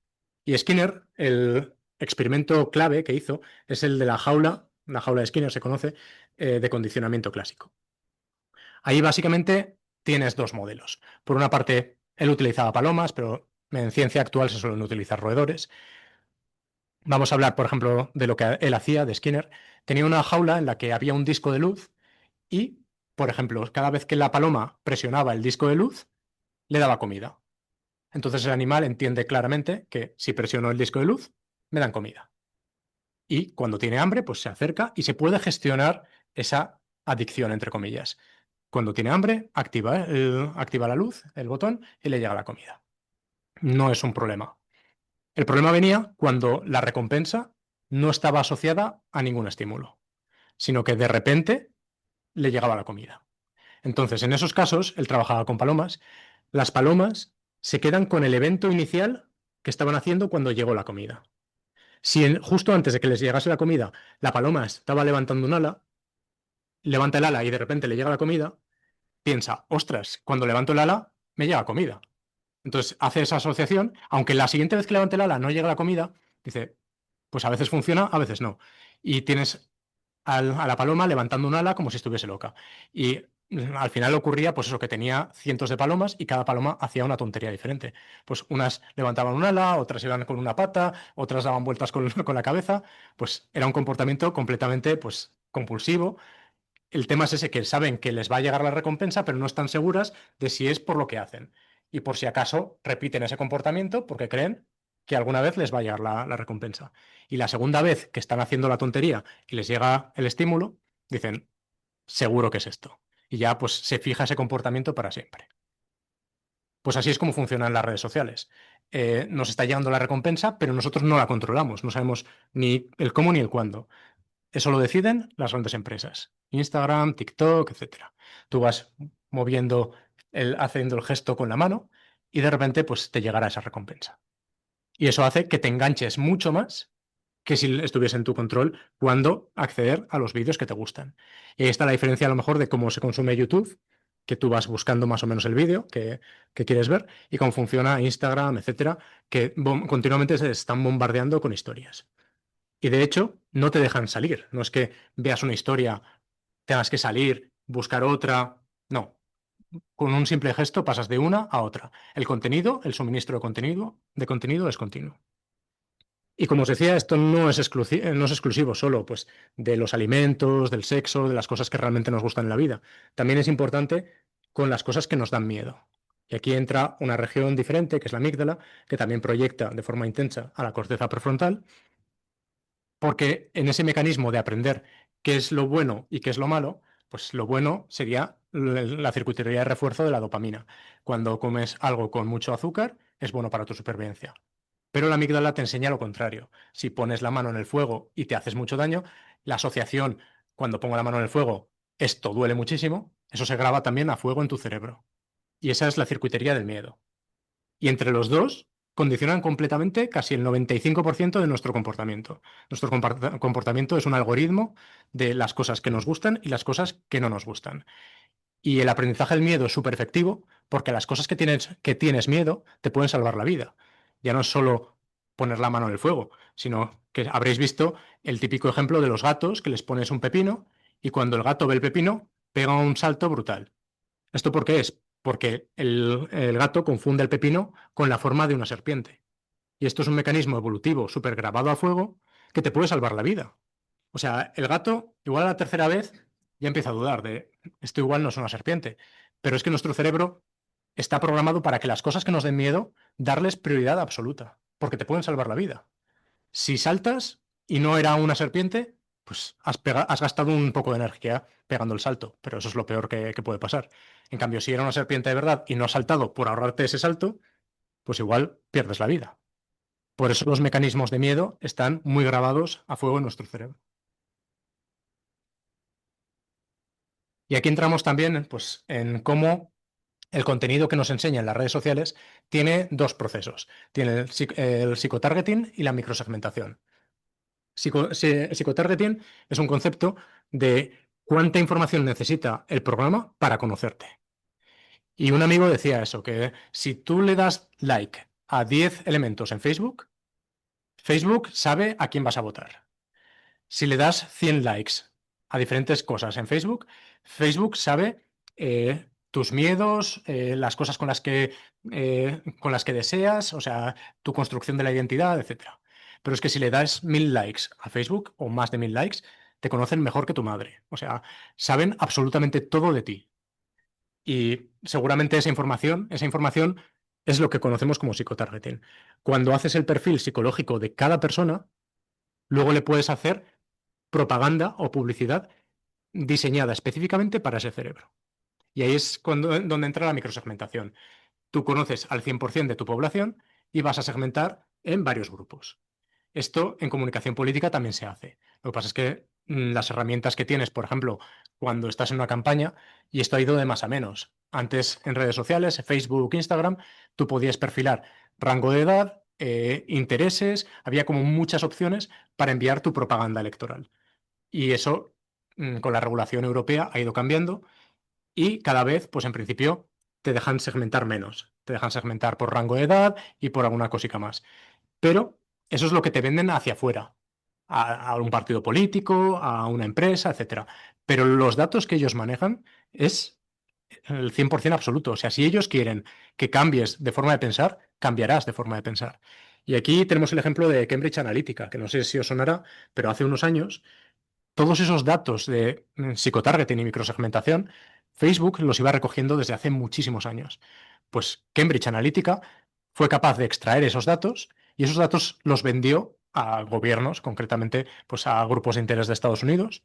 Y Skinner, el experimento clave que hizo es el de la jaula de Skinner se conoce, de condicionamiento clásico. Ahí básicamente tienes dos modelos. Por una parte, él utilizaba palomas, pero en ciencia actual se suelen utilizar roedores. Vamos a hablar, por ejemplo, de lo que él hacía, de Skinner. Tenía una jaula en la que había un disco de luz y, por ejemplo, cada vez que la paloma presionaba el disco de luz, le daba comida. Entonces el animal entiende claramente que si presiono el disco de luz, me dan comida. Y cuando tiene hambre, pues se acerca y se puede gestionar esa adicción, entre comillas. Cuando tiene hambre, activa la luz, el botón, y le llega la comida. No es un problema. El problema venía cuando la recompensa no estaba asociada a ningún estímulo, sino que de repente le llegaba la comida. Entonces, en esos casos, él trabajaba con palomas. Las palomas se quedan con el evento inicial que estaban haciendo cuando llegó la comida. Si justo antes de que les llegase la comida, la paloma estaba levantando un ala, levanta el ala y de repente le llega la comida, piensa, ostras, cuando levanto el ala, me llega comida. Entonces hace esa asociación, aunque la siguiente vez que levante el ala no llega la comida, dice, pues a veces funciona, a veces no. Y tienes a la paloma levantando un ala como si estuviese loca. Y al final ocurría, pues eso, que tenía cientos de palomas y cada paloma hacía una tontería diferente. Pues unas levantaban un ala, otras iban con una pata, otras daban vueltas con, con la cabeza. Pues era un comportamiento completamente, pues, compulsivo. El tema es ese, que saben que les va a llegar la recompensa, pero no están seguras de si es por lo que hacen. Y por si acaso repiten ese comportamiento porque creen que alguna vez les va a llegar la recompensa. Y la segunda vez que están haciendo la tontería y les llega el estímulo, dicen, seguro que es esto. Y ya pues se fija ese comportamiento para siempre. Pues así es como funcionan las redes sociales. Nos está llegando la recompensa, pero nosotros no la controlamos, no sabemos ni el cómo ni el cuándo. Eso lo deciden las grandes empresas. Instagram, TikTok, etcétera. Tú vas moviendo, haciendo el gesto con la mano y de repente pues te llegará esa recompensa. Y eso hace que te enganches mucho más que si estuviese en tu control cuando acceder a los vídeos que te gustan. Y ahí está la diferencia a lo mejor de cómo se consume YouTube, que tú vas buscando más o menos el vídeo que quieres ver, y cómo funciona Instagram, etcétera, que continuamente se están bombardeando con historias. Y de hecho, no te dejan salir. No es que veas una historia, tengas que salir, buscar otra. No. Con un simple gesto pasas de una a otra. El contenido, el suministro de contenido es continuo. Y como os decía, esto no es exclusivo solo pues, de los alimentos, del sexo, de las cosas que realmente nos gustan en la vida. También es importante con las cosas que nos dan miedo. Y aquí entra una región diferente, que es la amígdala, que también proyecta de forma intensa a la corteza prefrontal, porque en ese mecanismo de aprender qué es lo bueno y qué es lo malo, pues lo bueno sería la circuitería de refuerzo de la dopamina. Cuando comes algo con mucho azúcar, es bueno para tu supervivencia. Pero la amígdala te enseña lo contrario. Si pones la mano en el fuego y te haces mucho daño, la asociación, cuando pongo la mano en el fuego, esto duele muchísimo, eso se graba también a fuego en tu cerebro. Y esa es la circuitería del miedo. Y entre los dos condicionan completamente casi el 95% de nuestro comportamiento. Nuestro comportamiento es un algoritmo de las cosas que nos gustan y las cosas que no nos gustan. Y el aprendizaje del miedo es súper efectivo porque las cosas que tienes miedo te pueden salvar la vida. Ya no es solo poner la mano en el fuego, sino que habréis visto el típico ejemplo de los gatos que les pones un pepino y cuando el gato ve el pepino pega un salto brutal. ¿Esto por qué es? Porque el gato confunde el pepino con la forma de una serpiente. Y esto es un mecanismo evolutivo súper grabado a fuego que te puede salvar la vida. O sea, el gato, igual a la tercera vez, ya empieza a dudar de, esto igual no es una serpiente. Pero es que nuestro cerebro está programado para que las cosas que nos den miedo, darles prioridad absoluta, porque te pueden salvar la vida. Si saltas y no era una serpiente, pues has gastado un poco de energía pegando el salto, pero eso es lo peor que puede pasar. En cambio, si era una serpiente de verdad y no has saltado por ahorrarte ese salto, pues igual pierdes la vida. Por eso los mecanismos de miedo están muy grabados a fuego en nuestro cerebro. Y aquí entramos también pues, en cómo el contenido que nos enseñan las redes sociales tiene dos procesos. Tiene el psicotargeting y la microsegmentación. Psicotargeting es un concepto de cuánta información necesita el programa para conocerte. Y un amigo decía eso, que si tú le das like a 10 elementos en Facebook, Facebook sabe a quién vas a votar. Si le das 100 likes a diferentes cosas en Facebook, Facebook sabe tus miedos, las cosas con las que deseas, o sea, tu construcción de la identidad, etcétera. Pero es que si le das 1000 likes a Facebook o más de 1000 likes, te conocen mejor que tu madre. O sea, saben absolutamente todo de ti. Y seguramente esa información es lo que conocemos como psicotargeting. Cuando haces el perfil psicológico de cada persona, luego le puedes hacer propaganda o publicidad diseñada específicamente para ese cerebro. Y ahí es donde entra la microsegmentación. Tú conoces al 100% de tu población y vas a segmentar en varios grupos. Esto en comunicación política también se hace. Lo que pasa es que las herramientas que tienes, por ejemplo, cuando estás en una campaña, y esto ha ido de más a menos. Antes en redes sociales, Facebook, Instagram, tú podías perfilar rango de edad, intereses, había como muchas opciones para enviar tu propaganda electoral. Y eso, con la regulación europea, ha ido cambiando y cada vez, pues en principio, te dejan segmentar menos. Te dejan segmentar por rango de edad y por alguna cosica más. Pero eso es lo que te venden hacia afuera, a un partido político, a una empresa, etcétera. Pero los datos que ellos manejan es el 100% absoluto. O sea, si ellos quieren que cambies de forma de pensar, cambiarás de forma de pensar. Y aquí tenemos el ejemplo de Cambridge Analytica, que no sé si os sonará, pero hace unos años todos esos datos de psicotargeting y microsegmentación, Facebook los iba recogiendo desde hace muchísimos años. Pues Cambridge Analytica fue capaz de extraer esos datos y esos datos los vendió a gobiernos, concretamente pues a grupos de interés de Estados Unidos.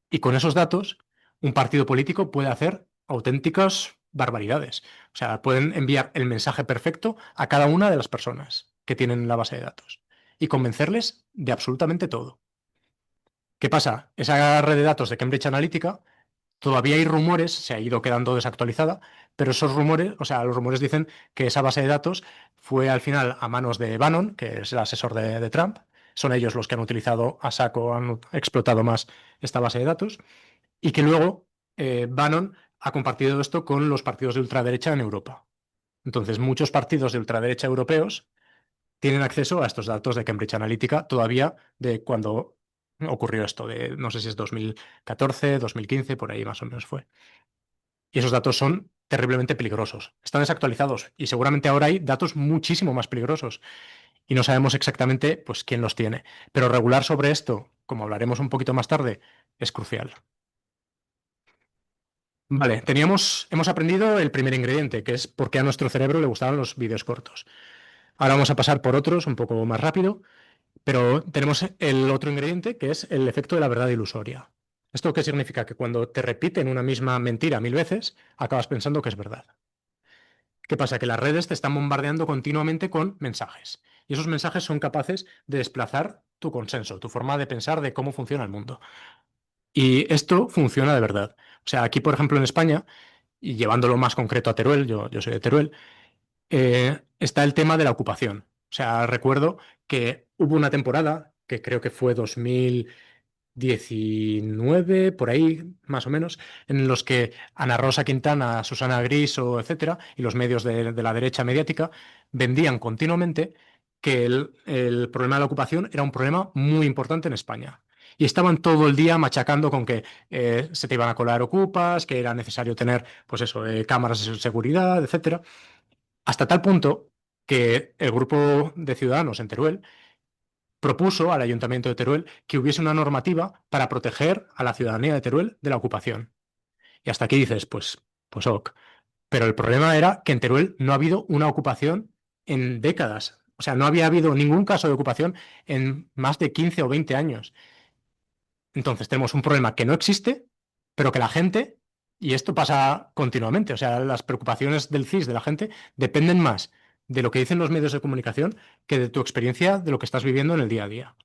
Y con esos datos, un partido político puede hacer auténticas barbaridades. O sea, pueden enviar el mensaje perfecto a cada una de las personas que tienen la base de datos y convencerles de absolutamente todo. ¿Qué pasa? Esa red de datos de Cambridge Analytica, todavía hay rumores, se ha ido quedando desactualizada, pero esos rumores, o sea, los rumores dicen que esa base de datos fue al final a manos de Bannon, que es el asesor de Trump. Son ellos los que han utilizado a saco, han explotado más esta base de datos, y que luego Bannon ha compartido esto con los partidos de ultraderecha en Europa. Entonces, muchos partidos de ultraderecha europeos tienen acceso a estos datos de Cambridge Analytica todavía de cuando ocurrió esto, de no sé si es 2014, 2015, por ahí más o menos fue. Y esos datos son terriblemente peligrosos. Están desactualizados y seguramente ahora hay datos muchísimo más peligrosos y no sabemos exactamente pues, quién los tiene. Pero regular sobre esto, como hablaremos un poquito más tarde, es crucial. Vale, hemos aprendido el primer ingrediente, que es por qué a nuestro cerebro le gustaban los vídeos cortos. Ahora vamos a pasar por otros un poco más rápido, pero tenemos el otro ingrediente, que es el efecto de la verdad ilusoria. ¿Esto qué significa? Que cuando te repiten una misma mentira 1000 veces, acabas pensando que es verdad. ¿Qué pasa? Que las redes te están bombardeando continuamente con mensajes. Y esos mensajes son capaces de desplazar tu consenso, tu forma de pensar de cómo funciona el mundo. Y esto funciona de verdad. O sea, aquí, por ejemplo, en España, y llevándolo más concreto a Teruel, yo soy de Teruel, está el tema de la ocupación. O sea, recuerdo que hubo una temporada, que creo que fue 2019, por ahí más o menos, en los que Ana Rosa Quintana, Susana Griso, etcétera, y los medios de la derecha mediática vendían continuamente que el problema de la ocupación era un problema muy importante en España. Y estaban todo el día machacando con que se te iban a colar ocupas, que era necesario tener, pues eso, cámaras de seguridad, etcétera. Hasta tal punto que el grupo de ciudadanos en Teruel propuso al Ayuntamiento de Teruel que hubiese una normativa para proteger a la ciudadanía de Teruel de la ocupación. Y hasta aquí dices, pues ok. Pero el problema era que en Teruel no ha habido una ocupación en décadas. O sea, no había habido ningún caso de ocupación en más de 15 o 20 años. Entonces tenemos un problema que no existe, pero que la gente, y esto pasa continuamente, o sea, las preocupaciones del CIS de la gente dependen más de lo que dicen los medios de comunicación que de tu experiencia, de lo que estás viviendo en el día a día.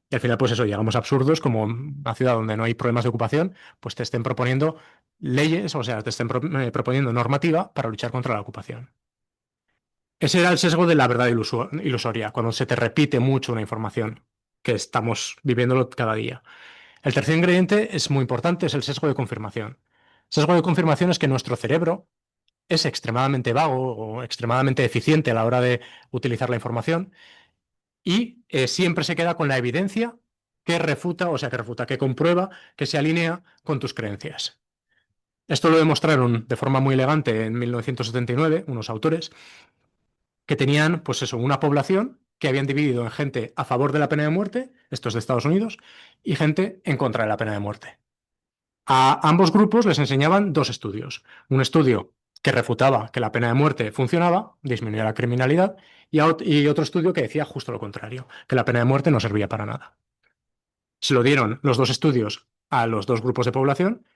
Y al final, pues eso, llegamos a absurdos como una ciudad donde no hay problemas de ocupación, pues te estén proponiendo leyes, o sea, te estén proponiendo normativa para luchar contra la ocupación. Ese era el sesgo de la verdad ilusoria, cuando se te repite mucho una información, que estamos viviéndolo cada día. El tercer ingrediente es muy importante, es el sesgo de confirmación. Sesgo de confirmación es que nuestro cerebro es extremadamente vago o extremadamente eficiente a la hora de utilizar la información y siempre se queda con la evidencia que refuta, o sea, que refuta, que comprueba, que se alinea con tus creencias. Esto lo demostraron de forma muy elegante en 1979 unos autores que tenían, pues eso, una población que habían dividido en gente a favor de la pena de muerte, esto es de Estados Unidos, y gente en contra de la pena de muerte. A ambos grupos les enseñaban dos estudios. Un estudio que refutaba que la pena de muerte funcionaba, disminuía la criminalidad, y otro estudio que decía justo lo contrario, que la pena de muerte no servía para nada. Se lo dieron los dos estudios a los dos grupos de población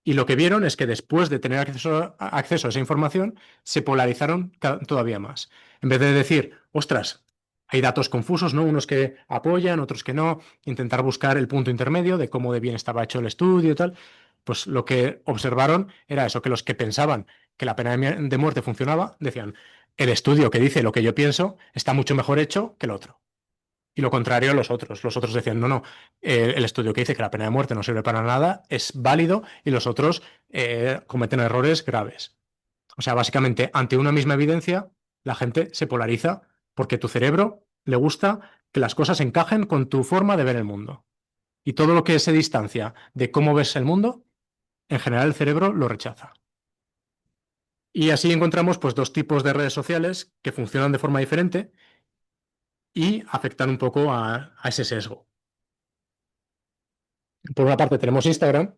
y lo que vieron es que después de tener acceso a esa información, se polarizaron todavía más. En vez de decir, ostras, hay datos confusos, ¿no? Unos que apoyan, otros que no, intentar buscar el punto intermedio de cómo de bien estaba hecho el estudio y tal, pues lo que observaron era eso, que los que pensaban que la pena de muerte funcionaba, decían, el estudio que dice lo que yo pienso está mucho mejor hecho que el otro. Y lo contrario a los otros. Los otros decían, no, no, el estudio que dice que la pena de muerte no sirve para nada es válido y los otros cometen errores graves. O sea, básicamente, ante una misma evidencia, la gente se polariza porque tu cerebro le gusta que las cosas encajen con tu forma de ver el mundo. Y todo lo que se distancia de cómo ves el mundo, en general el cerebro lo rechaza. Y así encontramos pues dos tipos de redes sociales que funcionan de forma diferente y afectan un poco a ese sesgo. Por una parte tenemos Instagram,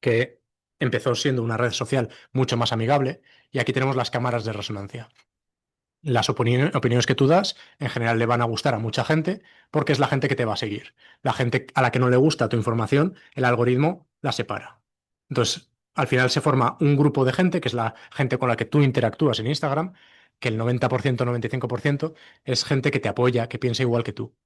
que empezó siendo una red social mucho más amigable, y aquí tenemos las cámaras de resonancia. Las opiniones que tú das en general le van a gustar a mucha gente porque es la gente que te va a seguir. La gente a la que no le gusta tu información, el algoritmo la separa. Entonces, al final se forma un grupo de gente, que es la gente con la que tú interactúas en Instagram, que el 90%, 95% es gente que te apoya, que piensa igual que tú.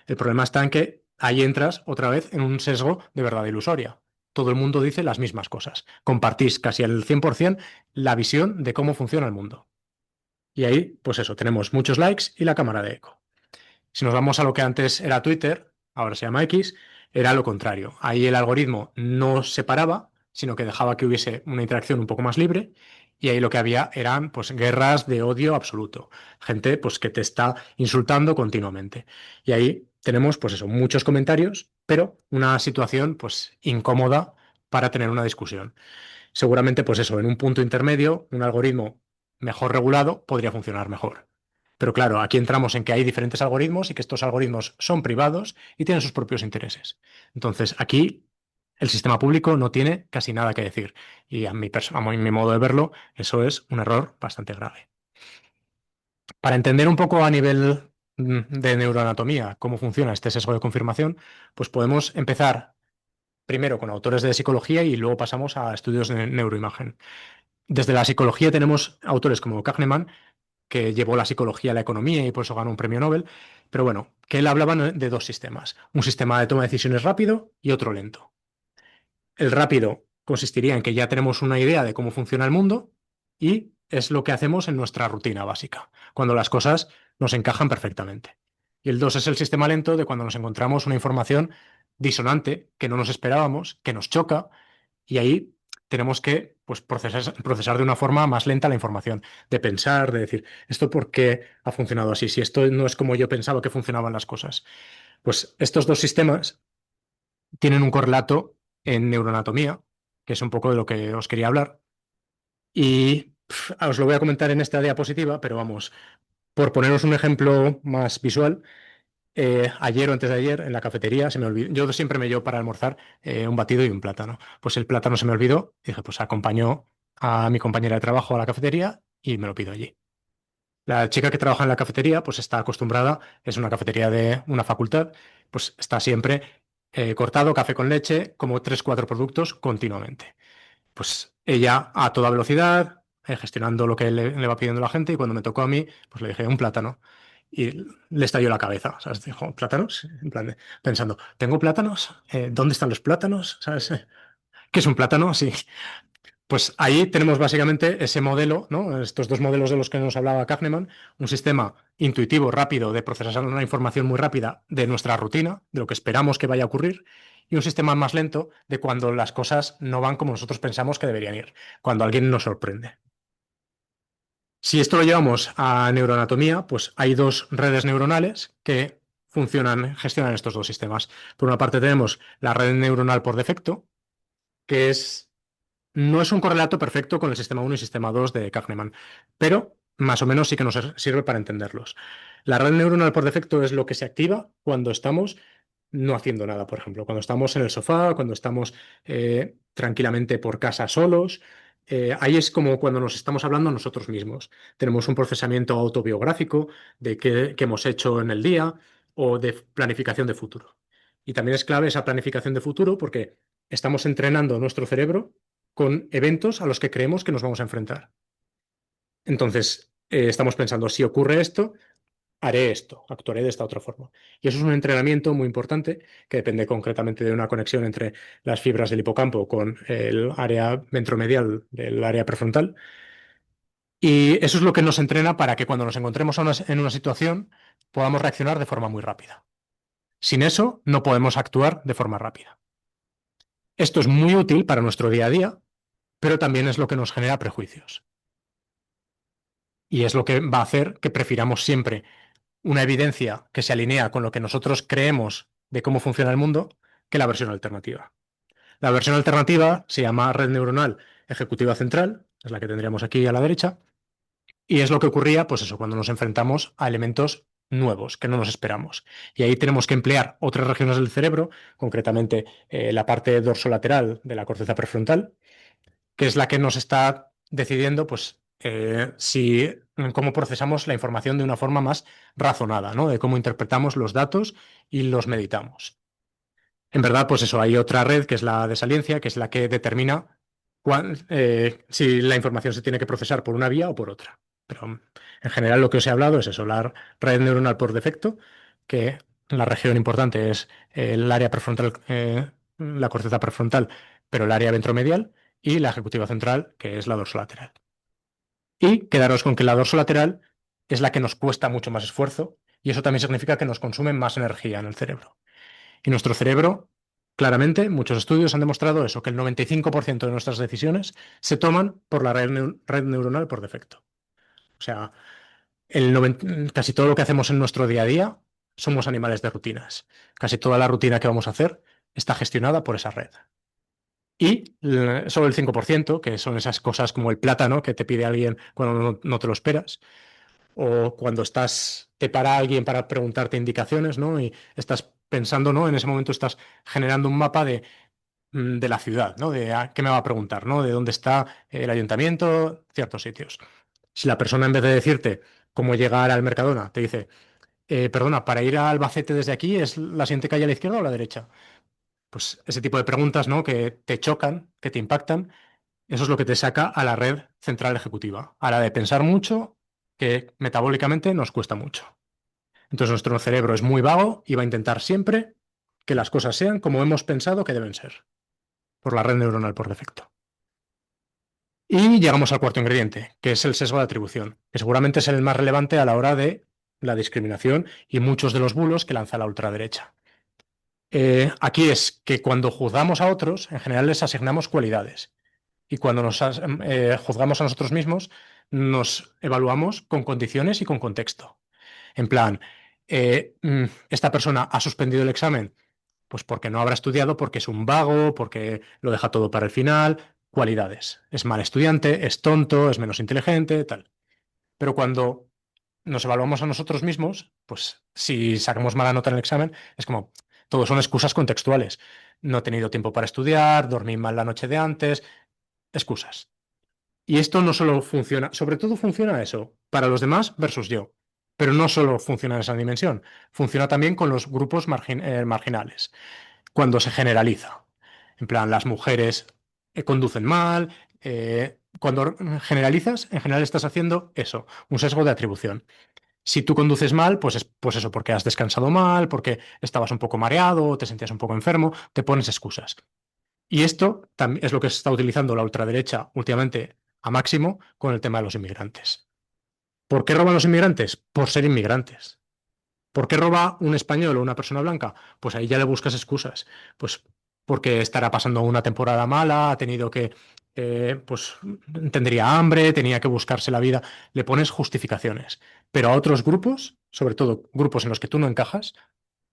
El problema está en que ahí entras otra vez en un sesgo de verdad ilusoria. Todo el mundo dice las mismas cosas. Compartís casi al 100% la visión de cómo funciona el mundo. Y ahí, pues eso, tenemos muchos likes y la cámara de eco. Si nos vamos a lo que antes era Twitter, ahora se llama X, era lo contrario. Ahí el algoritmo no separaba, sino que dejaba que hubiese una interacción un poco más libre, y ahí lo que había eran pues guerras de odio absoluto, gente pues que te está insultando continuamente. Y ahí tenemos pues eso, muchos comentarios, pero una situación pues incómoda para tener una discusión. Seguramente pues eso, en un punto intermedio, un algoritmo mejor regulado podría funcionar mejor. Pero claro, aquí entramos en que hay diferentes algoritmos y que estos algoritmos son privados y tienen sus propios intereses. Entonces, aquí el sistema público no tiene casi nada que decir. Y a mi modo de verlo, eso es un error bastante grave. Para entender un poco a nivel de neuroanatomía cómo funciona este sesgo de confirmación, pues podemos empezar primero con autores de psicología y luego pasamos a estudios de neuroimagen. Desde la psicología tenemos autores como Kahneman, que llevó la psicología a la economía y por eso ganó un premio Nobel, pero bueno, que él hablaba de dos sistemas, un sistema de toma de decisiones rápido y otro lento. El rápido consistiría en que ya tenemos una idea de cómo funciona el mundo y es lo que hacemos en nuestra rutina básica, cuando las cosas nos encajan perfectamente. Y el 2 es el sistema lento de cuando nos encontramos una información disonante que no nos esperábamos, que nos choca, y ahí tenemos que pues, procesar de una forma más lenta la información, de pensar, de decir, ¿esto por qué ha funcionado así? Si esto no es como yo pensaba que funcionaban las cosas. Pues estos dos sistemas tienen un correlato en neuroanatomía, que es un poco de lo que os quería hablar. Y os lo voy a comentar en esta diapositiva, pero vamos, por poneros un ejemplo más visual, ayer o antes de ayer en la cafetería se me olvidó, yo siempre me llevo para almorzar un batido y un plátano. Pues el plátano se me olvidó, y dije, pues acompañó a mi compañera de trabajo a la cafetería y me lo pido allí. La chica que trabaja en la cafetería, pues está acostumbrada, es una cafetería de una facultad, pues está siempre cortado, café con leche, como tres, cuatro productos continuamente. Pues ella a toda velocidad, gestionando lo que le va pidiendo la gente, y cuando me tocó a mí, pues le dije un plátano. Y le estalló la cabeza, ¿sabes? Dijo, ¿plátanos? En plan pensando, ¿tengo plátanos? ¿Dónde están los plátanos? ¿Sabes? ¿Qué es un plátano? Sí. Pues ahí tenemos básicamente ese modelo, ¿no? Estos dos modelos de los que nos hablaba Kahneman, un sistema intuitivo, rápido, de procesar una información muy rápida de nuestra rutina, de lo que esperamos que vaya a ocurrir, y un sistema más lento de cuando las cosas no van como nosotros pensamos que deberían ir, cuando alguien nos sorprende. Si esto lo llevamos a neuroanatomía, pues hay dos redes neuronales que gestionan estos dos sistemas. Por una parte tenemos la red neuronal por defecto, que no es un correlato perfecto con el sistema 1 y sistema 2 de Kahneman, pero más o menos sí que nos sirve para entenderlos. La red neuronal por defecto es lo que se activa cuando estamos no haciendo nada, por ejemplo, cuando estamos en el sofá, cuando estamos tranquilamente por casa solos. Ahí es como cuando nos estamos hablando a nosotros mismos. Tenemos un procesamiento autobiográfico de qué hemos hecho en el día o de planificación de futuro. Y también es clave esa planificación de futuro porque estamos entrenando nuestro cerebro con eventos a los que creemos que nos vamos a enfrentar. Entonces, estamos pensando, si ocurre esto, haré esto, actuaré de esta otra forma. Y eso es un entrenamiento muy importante que depende concretamente de una conexión entre las fibras del hipocampo con el área ventromedial del área prefrontal. Y eso es lo que nos entrena para que cuando nos encontremos en una situación podamos reaccionar de forma muy rápida. Sin eso, no podemos actuar de forma rápida. Esto es muy útil para nuestro día a día, pero también es lo que nos genera prejuicios. Y es lo que va a hacer que prefiramos siempre una evidencia que se alinea con lo que nosotros creemos de cómo funciona el mundo que la versión alternativa. La versión alternativa se llama red neuronal ejecutiva central, es la que tendríamos aquí a la derecha, y es lo que ocurría, pues eso, cuando nos enfrentamos a elementos nuevos que no nos esperamos. Y ahí tenemos que emplear otras regiones del cerebro, concretamente la parte dorsolateral de la corteza prefrontal, que es la que nos está decidiendo, pues, cómo procesamos la información de una forma más razonada, ¿no? De cómo interpretamos los datos y los meditamos. En verdad, pues eso, hay otra red que es la de saliencia, que es la que determina si la información se tiene que procesar por una vía o por otra. Pero en general lo que os he hablado es eso, la red neuronal por defecto, que la región importante es el área prefrontal, la corteza prefrontal, pero el área ventromedial, y la ejecutiva central, que es la dorsolateral. Y quedaros con que la dorsolateral es la que nos cuesta mucho más esfuerzo, y eso también significa que nos consume más energía en el cerebro. Y nuestro cerebro Claramente, muchos estudios han demostrado eso, que el 95% de nuestras decisiones se toman por la red neuronal por defecto. O sea, casi todo lo que hacemos en nuestro día a día somos animales de rutinas. Casi toda la rutina que vamos a hacer está gestionada por esa red. Y solo el 5%, que son esas cosas como el plátano que te pide alguien cuando no te lo esperas, o cuando te para alguien para preguntarte indicaciones, ¿no? Y estás pensando, ¿no? En ese momento estás generando un mapa de la ciudad, ¿no? De qué me va a preguntar, ¿no? De dónde está el ayuntamiento, ciertos sitios. Si la persona en vez de decirte cómo llegar al Mercadona, te dice, perdona, para ir a Albacete desde aquí, ¿es la siguiente calle a la izquierda o a la derecha? Pues ese tipo de preguntas, ¿no? Que te chocan, que te impactan, eso es lo que te saca a la red central ejecutiva, a la de pensar mucho, que metabólicamente nos cuesta mucho. Entonces nuestro cerebro es muy vago y va a intentar siempre que las cosas sean como hemos pensado que deben ser, por la red neuronal por defecto. Y llegamos al cuarto ingrediente, que es el sesgo de atribución, que seguramente es el más relevante a la hora de la discriminación y muchos de los bulos que lanza la ultraderecha. Aquí es que cuando juzgamos a otros, en general les asignamos cualidades. Y cuando juzgamos a nosotros mismos, nos evaluamos con condiciones y con contexto. En plan, esta persona ha suspendido el examen, pues porque no habrá estudiado, porque es un vago, porque lo deja todo para el final. Cualidades. Es mal estudiante, es tonto, es menos inteligente, tal. Pero cuando nos evaluamos a nosotros mismos, pues si sacamos mala nota en el examen, es como, todo son excusas contextuales. No he tenido tiempo para estudiar, dormí mal la noche de antes, excusas. Y esto no solo funciona, sobre todo funciona eso, para los demás versus yo. Pero no solo funciona en esa dimensión, funciona también con los grupos marginales, cuando se generaliza. En plan, las mujeres conducen mal. Cuando generalizas, en general estás haciendo eso, un sesgo de atribución. Si tú conduces mal, pues es pues eso, porque has descansado mal, porque estabas un poco mareado, te sentías un poco enfermo, te pones excusas. Y esto también es lo que se está utilizando la ultraderecha últimamente a máximo con el tema de los inmigrantes. ¿Por qué roban los inmigrantes? Por ser inmigrantes. ¿Por qué roba un español o una persona blanca? Pues ahí ya le buscas excusas. Pues porque estará pasando una temporada mala, ha tenido que, pues tendría hambre, tenía que buscarse la vida. Le pones justificaciones. Pero a otros grupos, sobre todo grupos en los que tú no encajas,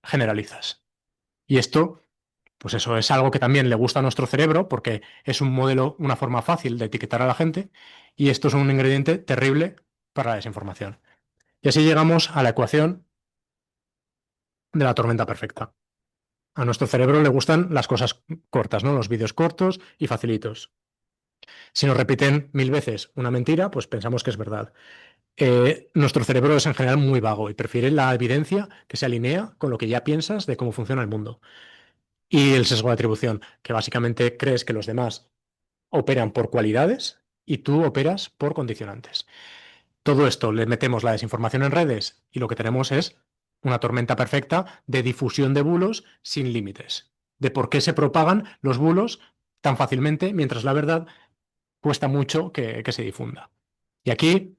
generalizas. Y esto, pues eso es algo que también le gusta a nuestro cerebro porque es un modelo, una forma fácil de etiquetar a la gente. Y esto es un ingrediente terrible para la desinformación. Y así llegamos a la ecuación de la tormenta perfecta. A nuestro cerebro le gustan las cosas cortas, ¿no? Los vídeos cortos y facilitos. Si nos repiten 1000 veces una mentira, pues pensamos que es verdad. Nuestro cerebro es en general muy vago y prefiere la evidencia que se alinea con lo que ya piensas de cómo funciona el mundo. Y el sesgo de atribución, que básicamente crees que los demás operan por cualidades y tú operas por condicionantes. Todo esto le metemos la desinformación en redes y lo que tenemos es una tormenta perfecta de difusión de bulos sin límites, de por qué se propagan los bulos tan fácilmente mientras la verdad cuesta mucho que se difunda. Y aquí,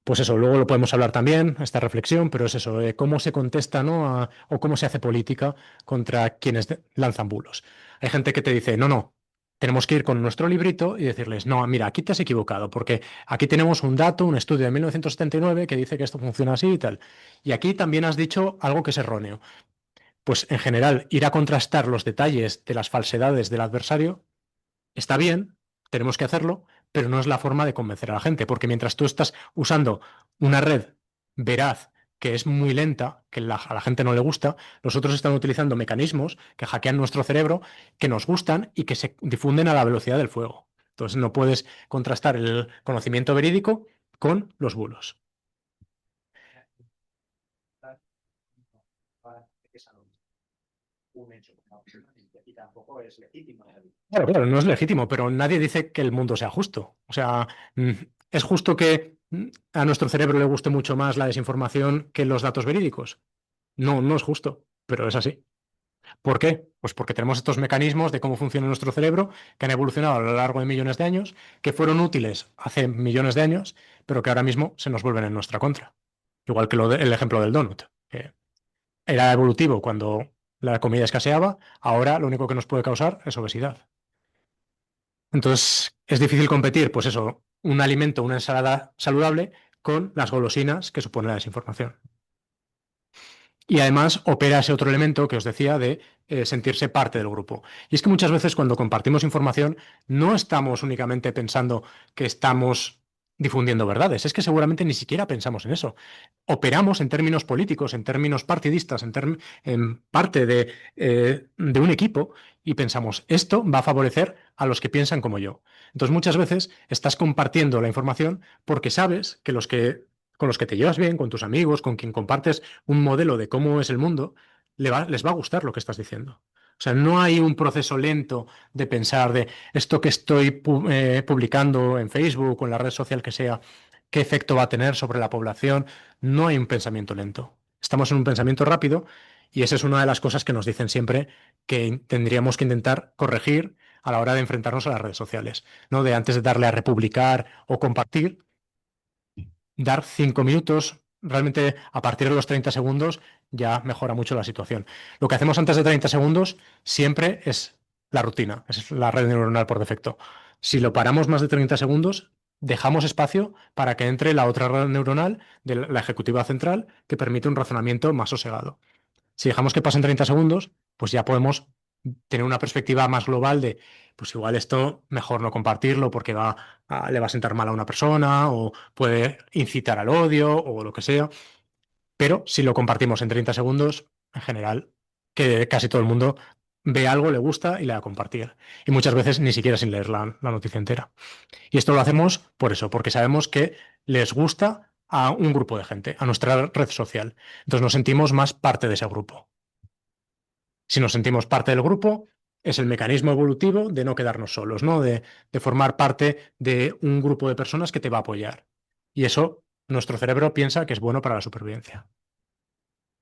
pues eso, luego lo podemos hablar también, esta reflexión, pero es eso, cómo se contesta, ¿no? O cómo se hace política contra quienes lanzan bulos. Hay gente que te dice, no, no, tenemos que ir con nuestro librito y decirles, no, mira, aquí te has equivocado, porque aquí tenemos un dato, un estudio de 1979 que dice que esto funciona así y tal. Y aquí también has dicho algo que es erróneo. Pues en general, ir a contrastar los detalles de las falsedades del adversario está bien, tenemos que hacerlo, pero no es la forma de convencer a la gente, porque mientras tú estás usando una red veraz que es muy lenta, que a la gente no le gusta, los otros están utilizando mecanismos que hackean nuestro cerebro, que nos gustan y que se difunden a la velocidad del fuego. Entonces no puedes contrastar el conocimiento verídico con los bulos. Claro, claro, no es legítimo, pero nadie dice que el mundo sea justo. O sea, es justo que a nuestro cerebro le guste mucho más la desinformación que los datos verídicos. No, no es justo, pero es así. ¿Por qué? Pues porque tenemos estos mecanismos de cómo funciona nuestro cerebro que han evolucionado a lo largo de millones de años, que fueron útiles hace millones de años, pero que ahora mismo se nos vuelven en nuestra contra. Igual que el ejemplo del donut. Era evolutivo cuando la comida escaseaba, ahora lo único que nos puede causar es obesidad. Entonces, es difícil competir, pues eso, un alimento, una ensalada saludable con las golosinas que supone la desinformación. Y además opera ese otro elemento que os decía de sentirse parte del grupo. Y es que muchas veces cuando compartimos información no estamos únicamente pensando que estamos difundiendo verdades, es que seguramente ni siquiera pensamos en eso. Operamos en términos políticos, en términos partidistas, en parte de un equipo y pensamos, esto va a favorecer a los que piensan como yo. Entonces muchas veces estás compartiendo la información porque sabes que con los que te llevas bien, con tus amigos, con quien compartes un modelo de cómo es el mundo, les va a gustar lo que estás diciendo. O sea, no hay un proceso lento de pensar de esto que estoy publicando en Facebook o en la red social que sea, qué efecto va a tener sobre la población. No hay un pensamiento lento. Estamos en un pensamiento rápido y esa es una de las cosas que nos dicen siempre que tendríamos que intentar corregir a la hora de enfrentarnos a las redes sociales, ¿no? De antes de darle a republicar o compartir, dar 5 minutos, realmente a partir de los 30 segundos ya mejora mucho la situación. Lo que hacemos antes de 30 segundos siempre es la rutina, es la red neuronal por defecto. Si lo paramos más de 30 segundos, dejamos espacio para que entre la otra red neuronal de la ejecutiva central que permite un razonamiento más sosegado. Si dejamos que pasen 30 segundos, pues ya podemos tener una perspectiva más global de, pues igual esto mejor no compartirlo porque le va a sentar mal a una persona o puede incitar al odio o lo que sea. Pero si lo compartimos en 30 segundos, en general, que casi todo el mundo ve algo, le gusta y le va a compartir. Y muchas veces ni siquiera sin leer la noticia entera. Y esto lo hacemos por eso, porque sabemos que les gusta a un grupo de gente, a nuestra red social. Entonces nos sentimos más parte de ese grupo. Si nos sentimos parte del grupo, es el mecanismo evolutivo de no quedarnos solos, ¿no? De formar parte de un grupo de personas que te va a apoyar. Y eso nuestro cerebro piensa que es bueno para la supervivencia.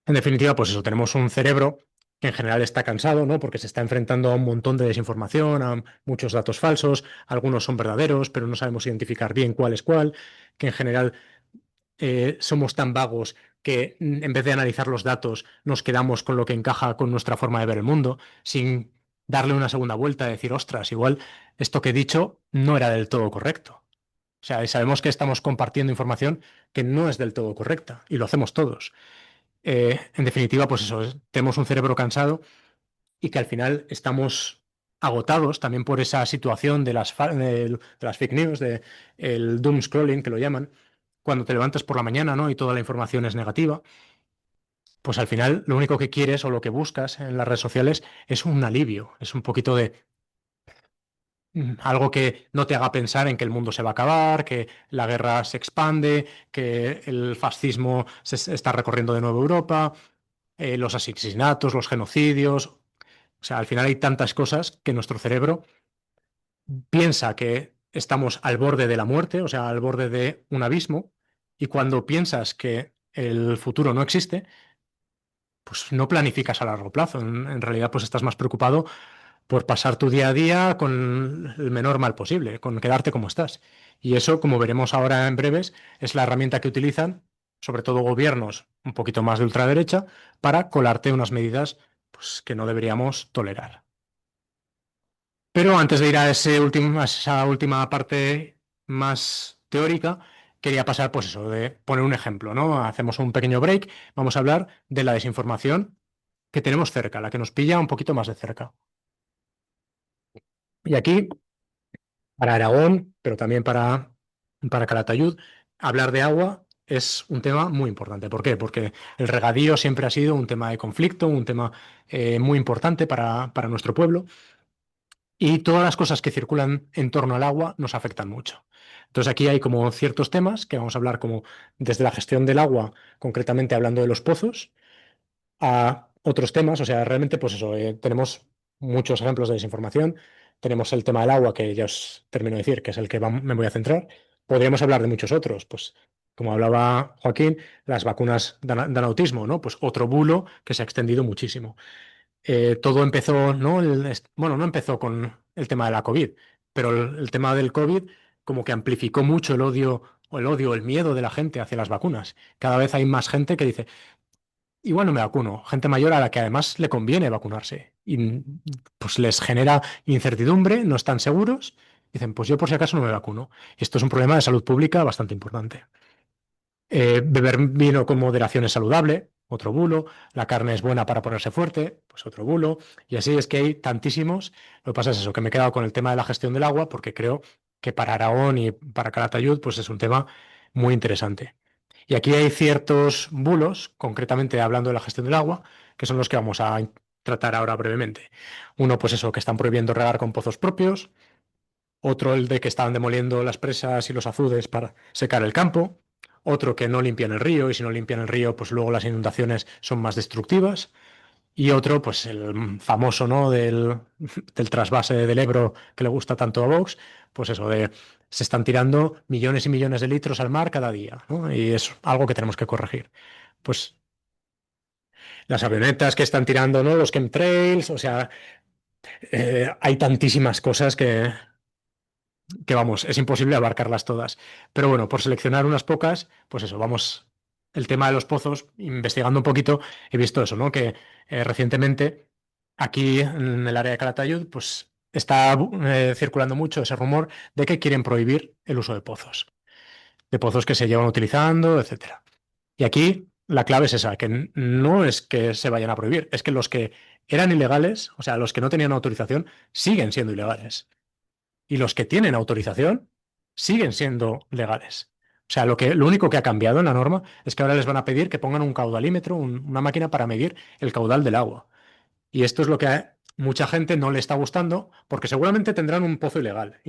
En definitiva, pues eso, tenemos un cerebro que en general está cansado, ¿no? Porque se está enfrentando a un montón de desinformación, a muchos datos falsos, algunos son verdaderos, pero no sabemos identificar bien cuál es cuál, que en general somos tan vagos que en vez de analizar los datos nos quedamos con lo que encaja con nuestra forma de ver el mundo, sin darle una segunda vuelta, decir, ostras, igual esto que he dicho no era del todo correcto. O sea, y sabemos que estamos compartiendo información que no es del todo correcta y lo hacemos todos. En definitiva, pues eso, tenemos un cerebro cansado y que al final estamos agotados también por esa situación de las fake news, el doom scrolling que lo llaman, cuando te levantas por la mañana, ¿no? Y toda la información es negativa, pues al final lo único que quieres o lo que buscas en las redes sociales es un alivio, es un poquito de algo que no te haga pensar en que el mundo se va a acabar, que la guerra se expande, que el fascismo se está recorriendo de nuevo Europa, los asesinatos, los genocidios. O sea, al final hay tantas cosas que nuestro cerebro piensa que estamos al borde de la muerte, o sea, al borde de un abismo, y cuando piensas que el futuro no existe, pues no planificas a largo plazo. En realidad, pues estás más preocupado por pasar tu día a día con el menor mal posible, con quedarte como estás. Y eso, como veremos ahora en breves, es la herramienta que utilizan, sobre todo gobiernos un poquito más de ultraderecha, para colarte unas medidas pues, que no deberíamos tolerar. Pero antes de ir a esa última parte más teórica, quería pasar, pues eso, de poner un ejemplo, ¿no? Hacemos un pequeño break, vamos a hablar de la desinformación que tenemos cerca, la que nos pilla un poquito más de cerca. Y aquí, para Aragón, pero también para Calatayud, hablar de agua es un tema muy importante. ¿Por qué? Porque el regadío siempre ha sido un tema de conflicto, un tema muy importante para nuestro pueblo. Y todas las cosas que circulan en torno al agua nos afectan mucho. Entonces aquí hay como ciertos temas que vamos a hablar como desde la gestión del agua, concretamente hablando de los pozos, a otros temas. O sea, realmente pues eso, tenemos muchos ejemplos de desinformación. Tenemos el tema del agua, que ya os termino de decir, que es el que me voy a centrar. Podríamos hablar de muchos otros, pues como hablaba Joaquín, las vacunas dan autismo, ¿no? Pues otro bulo que se ha extendido muchísimo. Todo empezó, ¿no? Bueno, no empezó con el tema de la COVID, pero el tema del COVID como que amplificó mucho el odio, o el miedo de la gente hacia las vacunas. Cada vez hay más gente que dice, igual no me vacuno. Gente mayor a la que además le conviene vacunarse. Y pues les genera incertidumbre, no están seguros. Dicen, pues yo por si acaso no me vacuno. Y esto es un problema de salud pública bastante importante. Beber vino con moderación es saludable, otro bulo. La carne es buena para ponerse fuerte, pues otro bulo. Y así es que hay tantísimos. Lo que pasa es eso, que me he quedado con el tema de la gestión del agua, porque creo que para Aragón y para Calatayud, pues es un tema muy interesante. Y aquí hay ciertos bulos, concretamente hablando de la gestión del agua, que son los que vamos a tratar ahora brevemente. Uno, pues eso, que están prohibiendo regar con pozos propios. Otro, el de que estaban demoliendo las presas y los azudes para secar el campo. Otro, que no limpian el río, y si no limpian el río, pues luego las inundaciones son más destructivas. Y otro, pues el famoso, ¿no? Del trasvase del Ebro que le gusta tanto a Vox, pues eso, de se están tirando millones y millones de litros al mar cada día, ¿no? Y es algo que tenemos que corregir. Pues las avionetas que están tirando, ¿no? Los chemtrails, o sea, hay tantísimas cosas que vamos, es imposible abarcarlas todas. Pero bueno, por seleccionar unas pocas, pues eso, vamos. El tema de los pozos, investigando un poquito, he visto eso, ¿no? Que recientemente aquí en el área de Calatayud, pues está circulando mucho ese rumor de que quieren prohibir el uso de pozos que se llevan utilizando, etcétera. Y aquí la clave es esa, que no es que se vayan a prohibir, es que los que eran ilegales, o sea, los que no tenían autorización, siguen siendo ilegales y los que tienen autorización siguen siendo legales. O sea, lo único que ha cambiado en la norma es que ahora les van a pedir que pongan un caudalímetro, una máquina para medir el caudal del agua. Y esto es lo que a mucha gente no le está gustando, porque seguramente tendrán un pozo ilegal,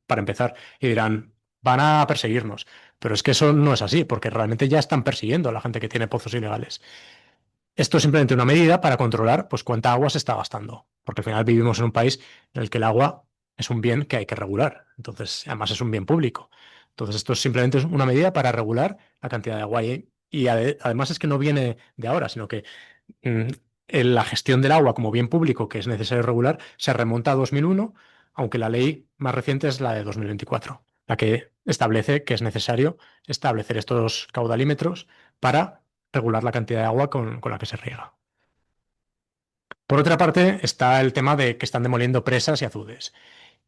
para empezar, y dirán, van a perseguirnos. Pero es que eso no es así, porque realmente ya están persiguiendo a la gente que tiene pozos ilegales. Esto es simplemente una medida para controlar pues, cuánta agua se está gastando, porque al final vivimos en un país en el que el agua es un bien que hay que regular. Entonces, además es un bien público. Entonces, esto es simplemente una medida para regular la cantidad de agua. Además es que no viene de ahora, sino que mm, la gestión del agua como bien público que es necesario regular se remonta a 2001, aunque la ley más reciente es la de 2024, la que establece que es necesario establecer estos caudalímetros para regular la cantidad de agua con la que se riega. Por otra parte, está el tema de que están demoliendo presas y azudes.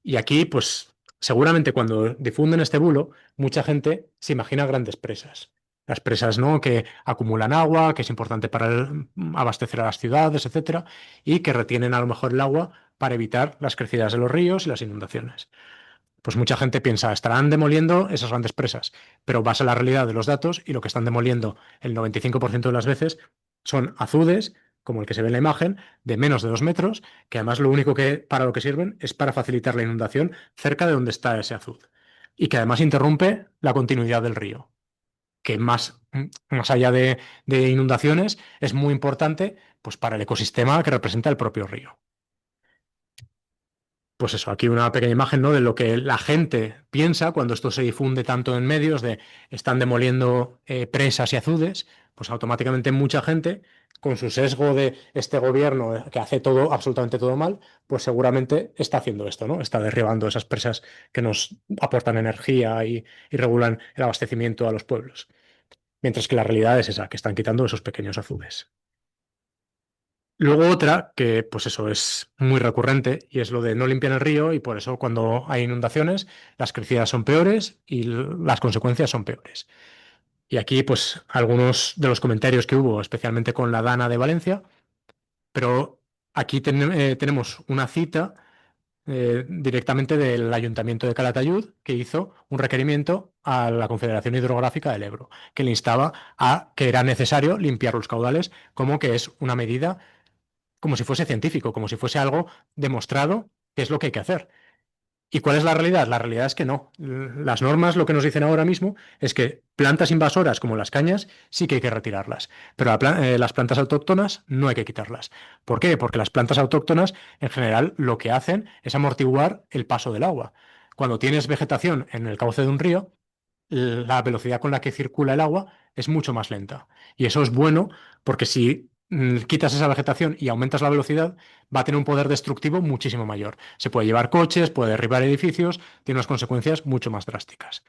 Y aquí, pues, seguramente cuando difunden este bulo, mucha gente se imagina grandes presas. Las presas, ¿no? Que acumulan agua, que es importante para abastecer a las ciudades, etcétera, y que retienen a lo mejor el agua para evitar las crecidas de los ríos y las inundaciones. Pues mucha gente piensa, estarán demoliendo esas grandes presas, pero vas a la realidad de los datos y lo que están demoliendo el 95% de las veces son azudes, como el que se ve en la imagen, de menos de 2 metros, que además lo único que para lo que sirven es para facilitar la inundación cerca de donde está ese azud. Y que además interrumpe la continuidad del río, que más allá de inundaciones es muy importante pues, para el ecosistema que representa el propio río. Pues eso, aquí una pequeña imagen, ¿no? De lo que la gente piensa cuando esto se difunde tanto en medios de están demoliendo presas y azudes, pues automáticamente mucha gente, con su sesgo de este gobierno que hace todo, absolutamente todo mal, pues seguramente está haciendo esto, ¿no? Está derribando esas presas que nos aportan energía y regulan el abastecimiento a los pueblos. Mientras que la realidad es esa, que están quitando esos pequeños azudes. Luego otra que, pues eso, es muy recurrente y es lo de no limpiar el río y por eso cuando hay inundaciones las crecidas son peores y las consecuencias son peores. Y aquí, pues, algunos de los comentarios que hubo, especialmente con la Dana de Valencia, pero aquí tenemos una cita directamente del Ayuntamiento de Calatayud que hizo un requerimiento a la Confederación Hidrográfica del Ebro, que le instaba a que era necesario limpiar los caudales, como que es una medida como si fuese científico, como si fuese algo demostrado que es lo que hay que hacer. ¿Y cuál es la realidad? La realidad es que no. Las normas lo que nos dicen ahora mismo es que plantas invasoras como las cañas sí que hay que retirarlas, pero las plantas autóctonas no hay que quitarlas. ¿Por qué? Porque las plantas autóctonas en general lo que hacen es amortiguar el paso del agua. Cuando tienes vegetación en el cauce de un río, la velocidad con la que circula el agua es mucho más lenta. Y eso es bueno porque si quitas esa vegetación y aumentas la velocidad, va a tener un poder destructivo muchísimo mayor. Se puede llevar coches, puede derribar edificios, tiene unas consecuencias mucho más drásticas.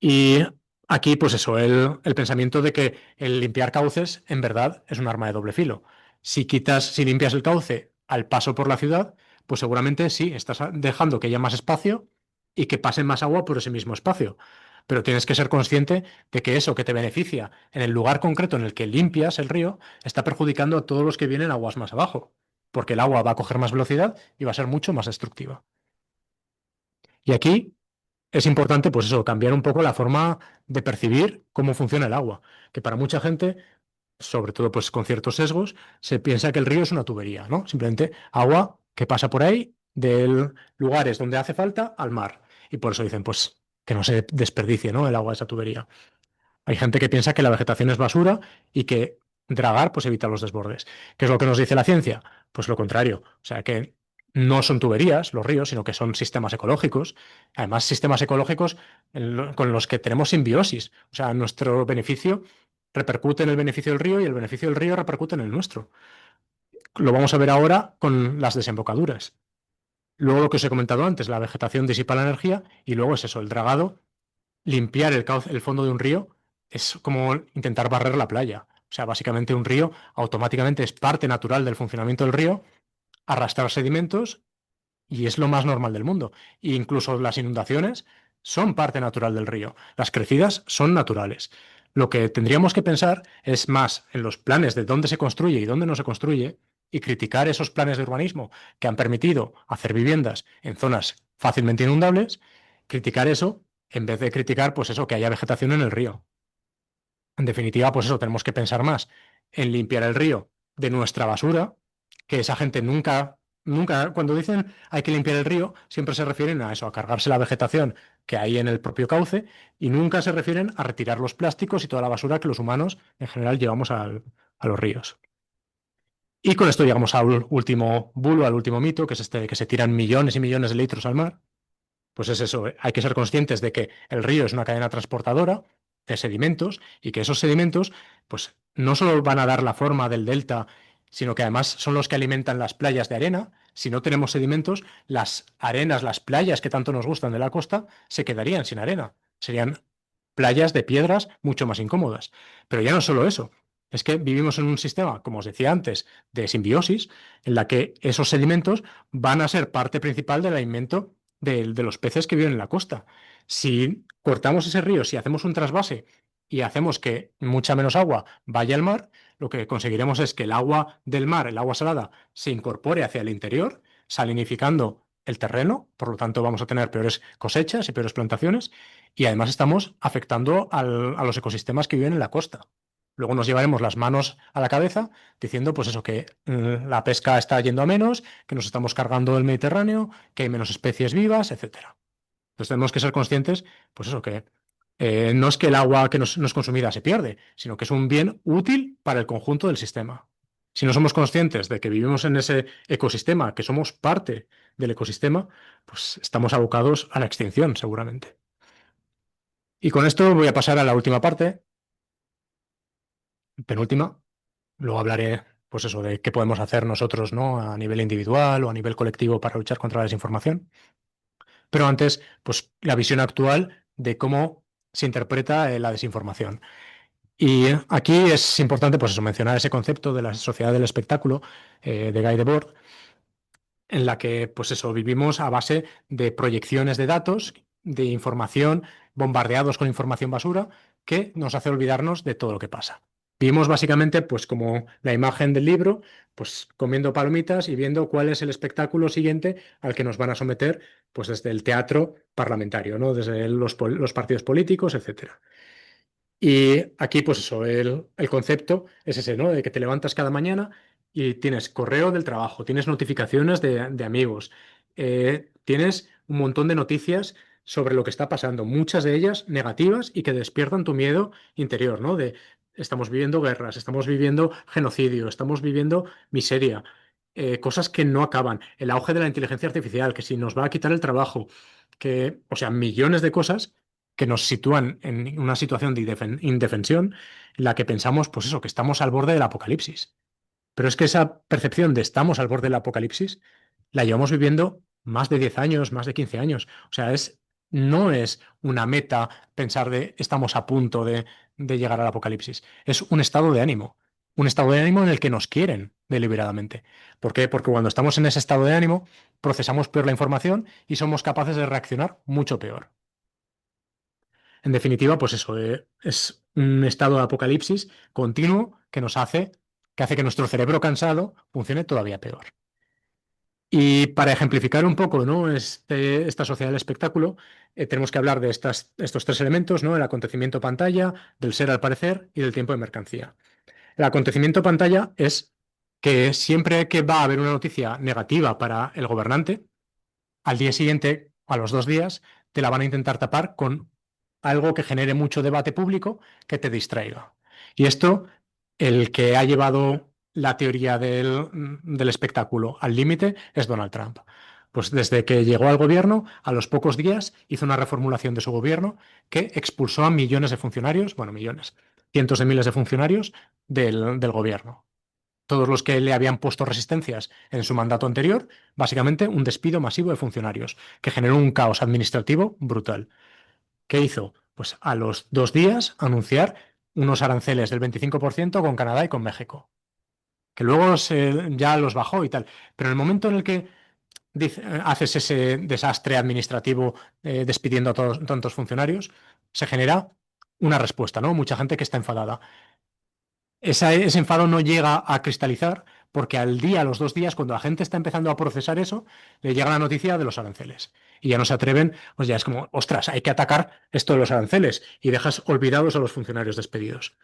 Y aquí, pues eso, el pensamiento de que el limpiar cauces en verdad es un arma de doble filo. Si limpias el cauce al paso por la ciudad, pues seguramente sí, estás dejando que haya más espacio y que pase más agua por ese mismo espacio. Pero tienes que ser consciente de que eso que te beneficia en el lugar concreto en el que limpias el río está perjudicando a todos los que vienen aguas más abajo, porque el agua va a coger más velocidad y va a ser mucho más destructiva. Y aquí es importante, pues eso, cambiar un poco la forma de percibir cómo funciona el agua, que para mucha gente, sobre todo pues con ciertos sesgos, se piensa que el río es una tubería, ¿no? Simplemente agua que pasa por ahí de lugares donde hace falta al mar. Y por eso dicen, pues, que no se desperdicie, ¿no? El agua de esa tubería. Hay gente que piensa que la vegetación es basura y que dragar pues evita los desbordes. ¿Qué es lo que nos dice la ciencia? Pues lo contrario. O sea que no son tuberías los ríos, sino que son sistemas ecológicos. Además, sistemas ecológicos con los que tenemos simbiosis. O sea, nuestro beneficio repercute en el beneficio del río y el beneficio del río repercute en el nuestro. Lo vamos a ver ahora con las desembocaduras. Luego lo que os he comentado antes, la vegetación disipa la energía y luego es eso, el dragado limpiar el fondo de un río es como intentar barrer la playa. O sea, básicamente un río automáticamente es parte natural del funcionamiento del río, arrastrar sedimentos y es lo más normal del mundo. E incluso las inundaciones son parte natural del río. Las crecidas son naturales. Lo que tendríamos que pensar es más en los planes de dónde se construye y dónde no se construye y criticar esos planes de urbanismo que han permitido hacer viviendas en zonas fácilmente inundables, criticar eso en vez de criticar pues eso que haya vegetación en el río. En definitiva, pues eso, tenemos que pensar más en limpiar el río de nuestra basura, que esa gente nunca, cuando dicen hay que limpiar el río, siempre se refieren a eso, a cargarse la vegetación que hay en el propio cauce y nunca se refieren a retirar los plásticos y toda la basura que los humanos en general llevamos a los ríos. Y con esto llegamos al último bulo, al último mito, que es este de que se tiran millones y millones de litros al mar. Pues es eso, hay que ser conscientes de que el río es una cadena transportadora de sedimentos y que esos sedimentos pues no solo van a dar la forma del delta, sino que además son los que alimentan las playas de arena. Si no tenemos sedimentos, las arenas, las playas que tanto nos gustan de la costa, se quedarían sin arena. Serían playas de piedras mucho más incómodas. Pero ya no solo eso, es que vivimos en un sistema, como os decía antes, de simbiosis, en la que esos sedimentos van a ser parte principal del alimento de los peces que viven en la costa. Si cortamos ese río, si hacemos un trasvase y hacemos que mucha menos agua vaya al mar, lo que conseguiremos es que el agua del mar, el agua salada, se incorpore hacia el interior, salinificando el terreno, por lo tanto vamos a tener peores cosechas y peores plantaciones, y además estamos afectando a los ecosistemas que viven en la costa. Luego nos llevaremos las manos a la cabeza diciendo, pues eso, que la pesca está yendo a menos, que nos estamos cargando el Mediterráneo, que hay menos especies vivas, etcétera. Entonces tenemos que ser conscientes, pues eso, que no es que el agua que no es consumida se pierde, sino que es un bien útil para el conjunto del sistema. Si no somos conscientes de que vivimos en ese ecosistema, que somos parte del ecosistema, pues estamos abocados a la extinción, seguramente. Y con esto voy a pasar a la última parte, penúltima. Luego hablaré, pues eso, de qué podemos hacer nosotros, ¿no? A nivel individual o a nivel colectivo para luchar contra la desinformación. Pero antes, pues la visión actual de cómo se interpreta la desinformación. Y aquí es importante, pues eso, mencionar ese concepto de la sociedad del espectáculo de Guy Debord, en la que, pues eso, vivimos a base de proyecciones de datos, de información, bombardeados con información basura, que nos hace olvidarnos de todo lo que pasa. Vivimos básicamente, pues como la imagen del libro, pues comiendo palomitas y viendo cuál es el espectáculo siguiente al que nos van a someter, pues desde el teatro parlamentario, ¿no? Desde los partidos políticos, etcétera. Y aquí, pues eso, el concepto es ese, ¿no? De que te levantas cada mañana y tienes correo del trabajo, tienes notificaciones de amigos, tienes un montón de noticias sobre lo que está pasando, muchas de ellas negativas y que despiertan tu miedo interior, ¿no? De estamos viviendo guerras, estamos viviendo genocidio, estamos viviendo miseria, cosas que no acaban, el auge de la inteligencia artificial, que si nos va a quitar el trabajo, que, o sea, millones de cosas que nos sitúan en una situación de indefensión en la que pensamos, pues eso, que estamos al borde del apocalipsis. Pero es que esa percepción de estamos al borde del apocalipsis la llevamos viviendo más de 10 años, más de 15 años. O sea, es no es una meta pensar de estamos a punto de llegar al apocalipsis. Es un estado de ánimo. Un estado de ánimo en el que nos quieren deliberadamente. ¿Por qué? Porque cuando estamos en ese estado de ánimo, procesamos peor la información y somos capaces de reaccionar mucho peor. En definitiva, pues eso, es un estado de apocalipsis continuo que hace que nuestro cerebro cansado funcione todavía peor. Y para ejemplificar un poco, ¿no? Esta sociedad del espectáculo, tenemos que hablar de estos tres elementos, ¿no? El acontecimiento pantalla, del ser al parecer y del tiempo de mercancía. El acontecimiento pantalla es que siempre que va a haber una noticia negativa para el gobernante, al día siguiente, a los 2 días, te la van a intentar tapar con algo que genere mucho debate público que te distraiga. Y esto, el que ha llevado la teoría del espectáculo al límite es Donald Trump. Pues desde que llegó al gobierno, a los pocos días hizo una reformulación de su gobierno que expulsó a millones de funcionarios, bueno, millones, cientos de miles de funcionarios del gobierno. Todos los que le habían puesto resistencias en su mandato anterior, básicamente un despido masivo de funcionarios, que generó un caos administrativo brutal. ¿Qué hizo? Pues a los 2 días anunciar unos aranceles del 25% con Canadá y con México, que luego ya los bajó y tal. Pero en el momento en el que haces ese desastre administrativo despidiendo a tantos funcionarios, se genera una respuesta, ¿no? Mucha gente que está enfadada. Ese enfado no llega a cristalizar porque al día, a los 2 días, cuando la gente está empezando a procesar eso, le llega la noticia de los aranceles. Y ya no se atreven, pues ya es como, ostras, hay que atacar esto de los aranceles y dejas olvidados a los funcionarios despedidos.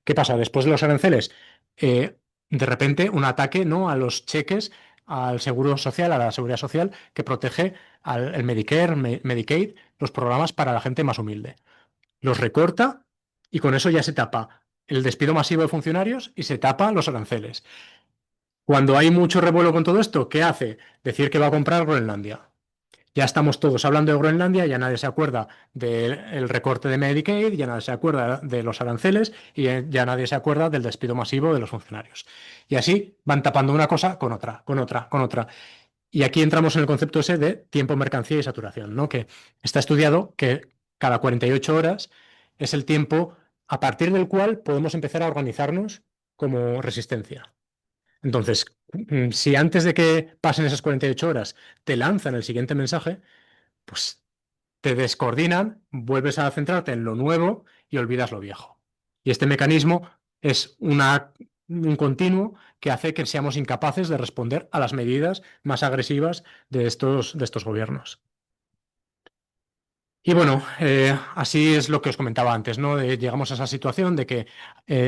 ¿Qué pasa? Después de los aranceles, de repente un ataque, ¿no? A los cheques, al seguro social, a la seguridad social, que protege al el Medicare, Medicaid, los programas para la gente más humilde. Los recorta y con eso ya se tapa el despido masivo de funcionarios y se tapa los aranceles. Cuando hay mucho revuelo con todo esto, ¿qué hace? Decir que va a comprar Groenlandia. Ya estamos todos hablando de Groenlandia, ya nadie se acuerda del recorte de Medicaid, ya nadie se acuerda de los aranceles y ya nadie se acuerda del despido masivo de los funcionarios. Y así van tapando una cosa con otra, con otra, con otra. Y aquí entramos en el concepto ese de tiempo, mercancía y saturación, ¿no? Que está estudiado que cada 48 horas es el tiempo a partir del cual podemos empezar a organizarnos como resistencia. Entonces, si antes de que pasen esas 48 horas te lanzan el siguiente mensaje, pues te descoordinan, vuelves a centrarte en lo nuevo y olvidas lo viejo. Y este mecanismo es un continuo que hace que seamos incapaces de responder a las medidas más agresivas de estos gobiernos. Y bueno, así es lo que os comentaba antes, ¿no? Llegamos a esa situación de que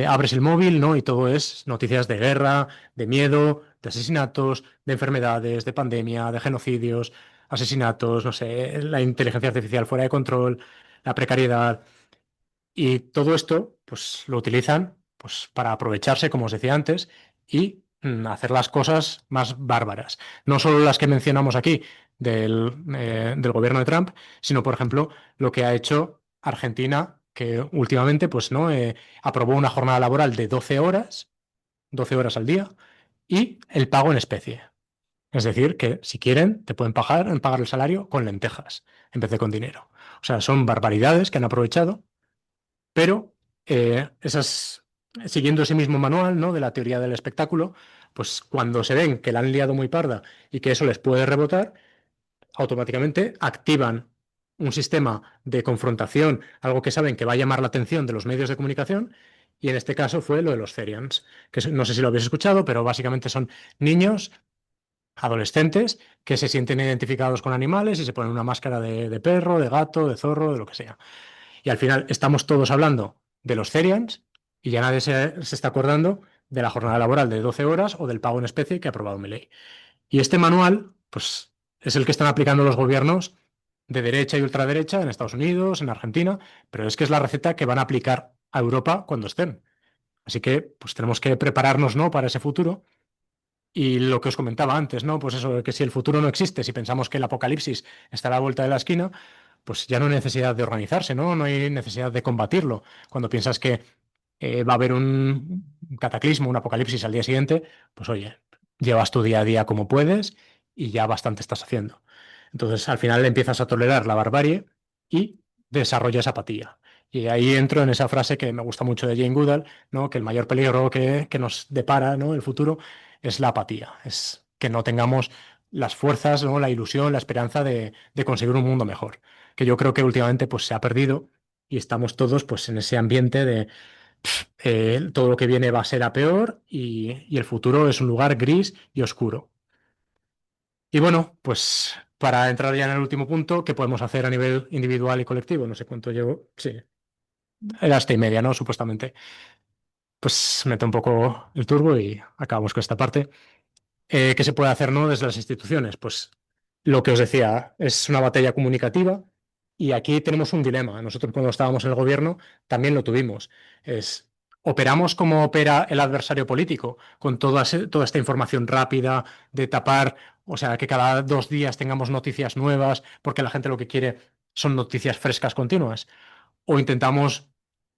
abres el móvil, ¿no? Y todo es noticias de guerra, de miedo, de asesinatos, de enfermedades, de pandemia, de genocidios, asesinatos, no sé, la inteligencia artificial fuera de control, la precariedad. Y todo esto, pues lo utilizan pues, para aprovecharse, como os decía antes, y hacer las cosas más bárbaras. No solo las que mencionamos aquí del gobierno de Trump, sino, por ejemplo, lo que ha hecho Argentina, que últimamente pues, ¿no? Aprobó una jornada laboral de 12 horas al día, y el pago en especie. Es decir, que si quieren, te pueden pagar el salario con lentejas en vez de con dinero. O sea, son barbaridades que han aprovechado, pero siguiendo ese mismo manual, ¿no? De la teoría del espectáculo, pues cuando se ven que la han liado muy parda y que eso les puede rebotar, automáticamente activan un sistema de confrontación, algo que saben que va a llamar la atención de los medios de comunicación, y en este caso fue lo de los Therians, que no sé si lo habéis escuchado, pero básicamente son niños, adolescentes, que se sienten identificados con animales y se ponen una máscara de perro, de gato, de zorro, de lo que sea. Y al final estamos todos hablando de los Therians y ya nadie se está acordando de la jornada laboral de 12 horas o del pago en especie que ha aprobado mi ley. Y este manual, pues, es el que están aplicando los gobiernos de derecha y ultraderecha en Estados Unidos, en Argentina, pero es que es la receta que van a aplicar a Europa cuando estén. Así que, pues, tenemos que prepararnos, ¿no? Para ese futuro. Y lo que os comentaba antes, ¿no? Pues eso, de que si el futuro no existe, si pensamos que el apocalipsis está a la vuelta de la esquina, pues ya no hay necesidad de organizarse, ¿no? No hay necesidad de combatirlo. Cuando piensas que va a haber un cataclismo, un apocalipsis al día siguiente, pues oye, llevas tu día a día como puedes y ya bastante estás haciendo. Entonces, al final empiezas a tolerar la barbarie y desarrolla esa apatía. Y ahí entro en esa frase que me gusta mucho de Jane Goodall, ¿no? Que el mayor peligro que nos depara, ¿no? El futuro es la apatía, es que no tengamos las fuerzas, ¿no? La ilusión, la esperanza de conseguir un mundo mejor, que yo creo que últimamente pues, se ha perdido y estamos todos pues, en ese ambiente de todo lo que viene va a ser a peor y el futuro es un lugar gris y oscuro. Y bueno, pues para entrar ya en el último punto, ¿qué podemos hacer a nivel individual y colectivo? No sé cuánto llevo. Sí, era hasta y media, ¿no? Supuestamente. Pues meto un poco el turbo y acabamos con esta parte. ¿Qué se puede hacer, no, desde las instituciones? Pues lo que os decía, es una batalla comunicativa y aquí tenemos un dilema. Nosotros cuando estábamos en el gobierno también lo tuvimos. Es, operamos como opera el adversario político, con toda esta información rápida de tapar, o sea, que cada 2 días tengamos noticias nuevas, porque la gente lo que quiere son noticias frescas continuas o intentamos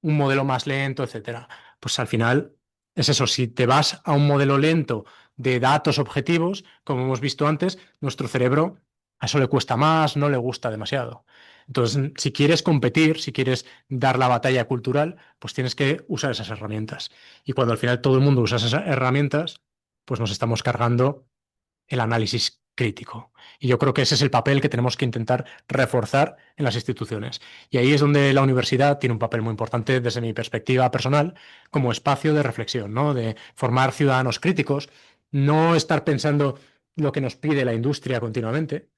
un modelo más lento, etcétera. Pues al final es eso, si te vas a un modelo lento de datos objetivos, como hemos visto antes, nuestro cerebro a eso le cuesta más, no le gusta demasiado. Entonces, si quieres competir, si quieres dar la batalla cultural, pues tienes que usar esas herramientas. Y cuando al final todo el mundo usa esas herramientas, pues nos estamos cargando el análisis crítico. Y yo creo que ese es el papel que tenemos que intentar reforzar en las instituciones. Y ahí es donde la universidad tiene un papel muy importante desde mi perspectiva personal como espacio de reflexión, ¿no? De formar ciudadanos críticos, no estar pensando lo que nos pide la industria continuamente,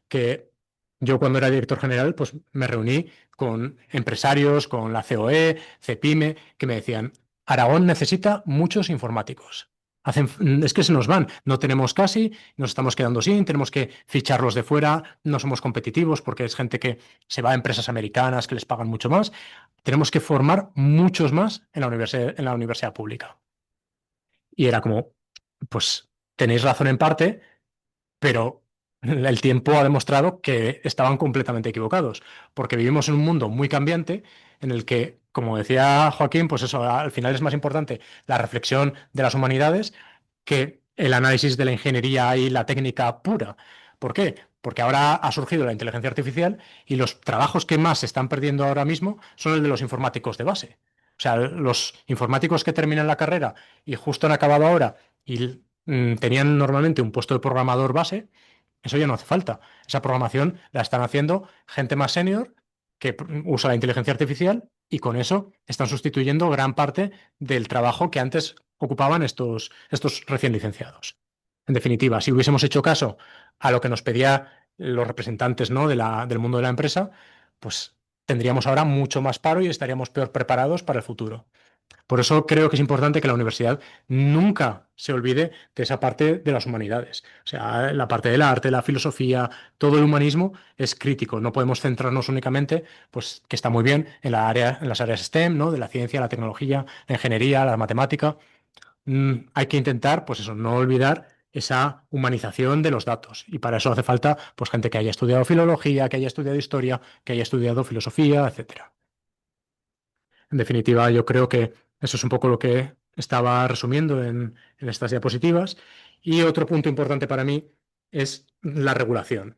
que yo cuando era director general, pues me reuní con empresarios, con la COE, CEPIME, que me decían, Aragón necesita muchos informáticos. Es que se nos van, no tenemos casi, nos estamos quedando sin, tenemos que ficharlos de fuera, no somos competitivos porque es gente que se va a empresas americanas que les pagan mucho más. Tenemos que formar muchos más en la universidad pública. Y era como, pues tenéis razón en parte, pero el tiempo ha demostrado que estaban completamente equivocados, porque vivimos en un mundo muy cambiante en el que, como decía Joaquín, pues eso, al final es más importante la reflexión de las humanidades que el análisis de la ingeniería y la técnica pura. ¿Por qué? Porque ahora ha surgido la inteligencia artificial y los trabajos que más se están perdiendo ahora mismo son el de los informáticos de base. O sea, los informáticos que terminan la carrera y justo han acabado ahora y tenían normalmente un puesto de programador base, eso ya no hace falta. Esa programación la están haciendo gente más senior que usa la inteligencia artificial y con eso están sustituyendo gran parte del trabajo que antes ocupaban estos recién licenciados. En definitiva, si hubiésemos hecho caso a lo que nos pedían los representantes, ¿no? Del mundo de la empresa, pues tendríamos ahora mucho más paro y estaríamos peor preparados para el futuro. Por eso creo que es importante que la universidad nunca se olvide de esa parte de las humanidades. O sea, la parte del arte, la filosofía, todo el humanismo es crítico. No podemos centrarnos únicamente, pues, que está muy bien en las áreas STEM, ¿no? De la ciencia, la tecnología, la ingeniería, la matemática. Hay que intentar, pues eso, no olvidar esa humanización de los datos. Y para eso hace falta, pues, gente que haya estudiado filología, que haya estudiado historia, que haya estudiado filosofía, etcétera. En definitiva, yo creo que eso es un poco lo que estaba resumiendo en estas diapositivas. Y otro punto importante para mí es la regulación.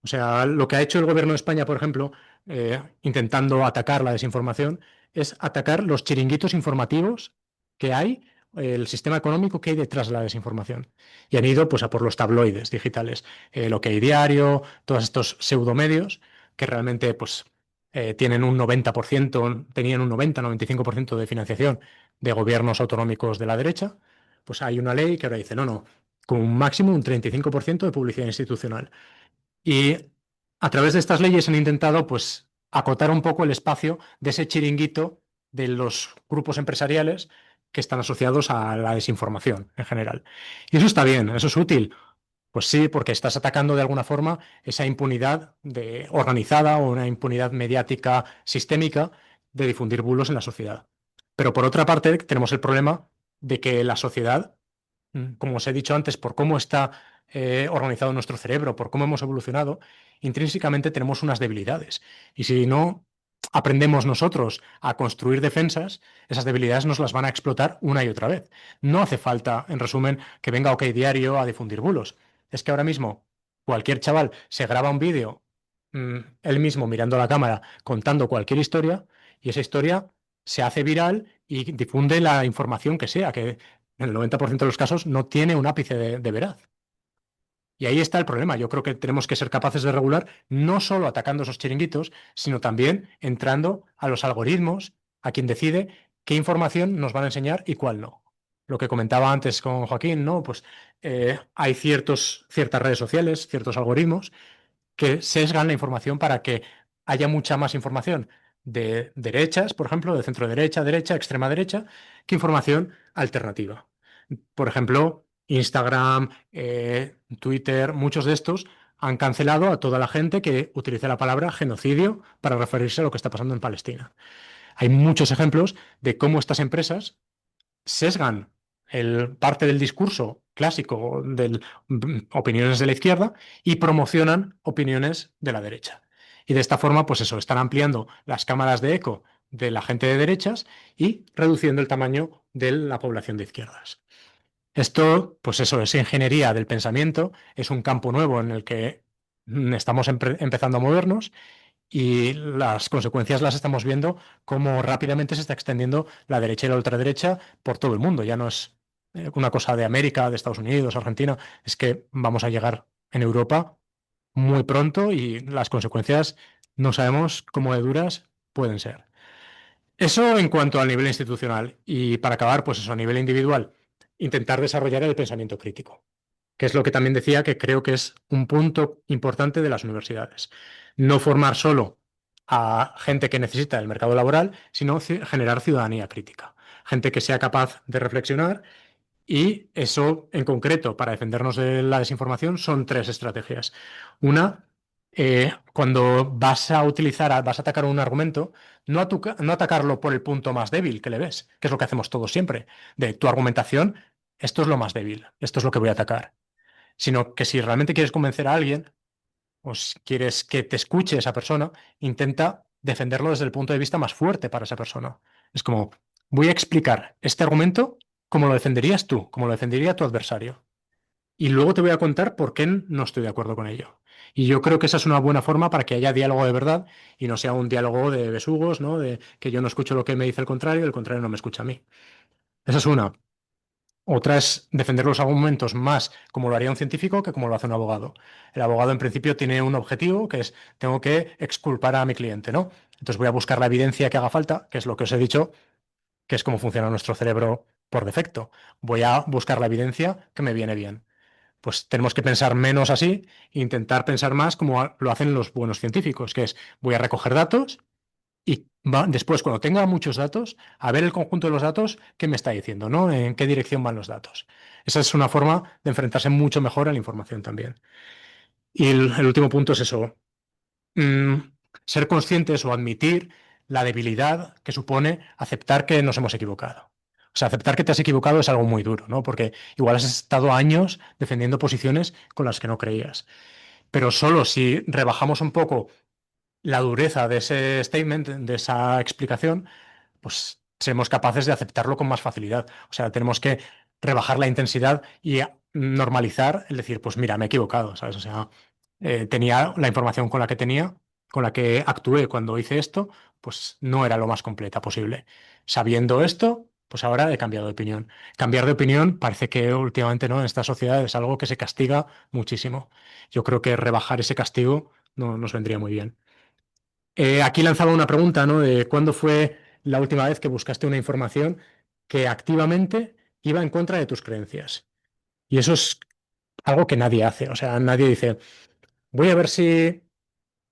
O sea, lo que ha hecho el gobierno de España, por ejemplo, intentando atacar la desinformación, es atacar los chiringuitos informativos que hay, el sistema económico que hay detrás de la desinformación. Y han ido pues, a por los tabloides digitales, lo que hay diario, todos estos pseudomedios que realmente pues, tienen un 90%, tenían un 90-95% de financiación de gobiernos autonómicos de la derecha. Pues hay una ley que ahora dice, no, no, con un máximo un 35% de publicidad institucional. Y a través de estas leyes han intentado, pues, acotar un poco el espacio de ese chiringuito de los grupos empresariales que están asociados a la desinformación en general. Y eso está bien, eso es útil. Pues sí, porque estás atacando de alguna forma esa impunidad organizada o una impunidad mediática sistémica de difundir bulos en la sociedad. Pero por otra parte, tenemos el problema de que la sociedad como os he dicho antes, por cómo está organizado nuestro cerebro, por cómo hemos evolucionado, intrínsecamente tenemos unas debilidades. Y si no aprendemos nosotros a construir defensas, esas debilidades nos las van a explotar una y otra vez. No hace falta, en resumen, que venga OK Diario a difundir bulos. Es que ahora mismo cualquier chaval se graba un vídeo él mismo mirando la cámara, contando cualquier historia, y esa historia se hace viral y difunde la información que sea, que en el 90% de los casos no tiene un ápice de veraz. Y ahí está el problema. Yo creo que tenemos que ser capaces de regular no solo atacando esos chiringuitos, sino también entrando a los algoritmos, a quien decide qué información nos van a enseñar y cuál no. Lo que comentaba antes con Joaquín, ¿no? Pues hay ciertas redes sociales, ciertos algoritmos que sesgan la información para que haya mucha más información de derechas, por ejemplo, de centro derecha, derecha, extrema derecha, que información alternativa. Por ejemplo, Instagram, Twitter, muchos de estos han cancelado a toda la gente que utilice la palabra genocidio para referirse a lo que está pasando en Palestina. Hay muchos ejemplos de cómo estas empresas sesgan parte del discurso clásico de opiniones de la izquierda y promocionan opiniones de la derecha. Y de esta forma, pues eso, están ampliando las cámaras de eco de la gente de derechas y reduciendo el tamaño de la población de izquierdas. Esto, pues eso, es ingeniería del pensamiento, es un campo nuevo en el que estamos empezando a movernos y las consecuencias las estamos viendo cómo rápidamente se está extendiendo la derecha y la ultraderecha por todo el mundo. Ya no es una cosa de América, de Estados Unidos, Argentina, es que vamos a llegar en Europa muy pronto y las consecuencias no sabemos cómo de duras pueden ser. Eso en cuanto al nivel institucional. Y para acabar, pues eso, a nivel individual, intentar desarrollar el pensamiento crítico, que es lo que también decía que creo que es un punto importante de las universidades. No formar solo a gente que necesita el mercado laboral, sino generar ciudadanía crítica. Gente que sea capaz de reflexionar y eso, en concreto, para defendernos de la desinformación, son tres estrategias. Una, cuando vas a vas a atacar un argumento, no atacarlo por el punto más débil que le ves, que es lo que hacemos todos siempre. De tu argumentación, esto es lo más débil, esto es lo que voy a atacar. Sino que si realmente quieres convencer a alguien o si quieres que te escuche esa persona, intenta defenderlo desde el punto de vista más fuerte para esa persona. Es como, voy a explicar este argumento como lo defenderías tú, como lo defendería tu adversario. Y luego te voy a contar por qué no estoy de acuerdo con ello. Y yo creo que esa es una buena forma para que haya diálogo de verdad y no sea un diálogo de besugos, ¿no? De que yo no escucho lo que me dice el contrario no me escucha a mí. Esa es una. Otra es defender los argumentos más como lo haría un científico que como lo hace un abogado. El abogado en principio tiene un objetivo que es tengo que exculpar a mi cliente, ¿no? Entonces voy a buscar la evidencia que haga falta, que es lo que os he dicho, que es cómo funciona nuestro cerebro por defecto. Voy a buscar la evidencia que me viene bien. Pues tenemos que pensar menos así e intentar pensar más como lo hacen los buenos científicos, que es voy a recoger datos y después, cuando tenga muchos datos, a ver el conjunto de los datos, qué me está diciendo, ¿no? En qué dirección van los datos. Esa es una forma de enfrentarse mucho mejor a la información también. Y el último punto es eso, mm, ser conscientes o admitir la debilidad que supone aceptar que nos hemos equivocado. O sea, aceptar que te has equivocado es algo muy duro, ¿no? Porque igual has estado años defendiendo posiciones con las que no creías. Pero solo si rebajamos un poco la dureza de ese statement, de esa explicación, pues seremos capaces de aceptarlo con más facilidad. O sea, tenemos que rebajar la intensidad y normalizar el decir, pues mira, me he equivocado, ¿sabes? O sea, tenía la información con la que tenía, con la que actué cuando hice esto, pues no era lo más completa posible. Sabiendo esto, pues ahora he cambiado de opinión. Cambiar de opinión parece que últimamente, ¿no? En esta sociedad es algo que se castiga muchísimo. Yo creo que rebajar ese castigo no nos vendría muy bien. Aquí lanzaba una pregunta, ¿no? De cuándo fue la última vez que buscaste una información que activamente iba en contra de tus creencias. Y eso es algo que nadie hace. O sea, nadie dice, voy a ver si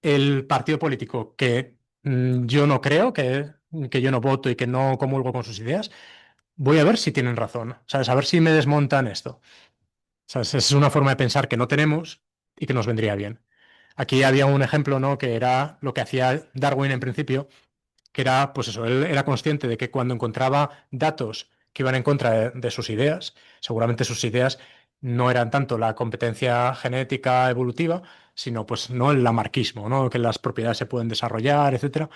el partido político que yo no creo, que yo no voto y que no comulgo con sus ideas, voy a ver si tienen razón. ¿Sabes? A ver si me desmontan esto. ¿Sabes? Es una forma de pensar que no tenemos y que nos vendría bien. Aquí había un ejemplo, ¿no? Que era lo que hacía Darwin en principio, que era, pues eso, él era consciente de que cuando encontraba datos que iban en contra de sus ideas, seguramente sus ideas no eran tanto la competencia genética evolutiva, sino pues no el lamarquismo, ¿no? Que las propiedades se pueden desarrollar, etcétera.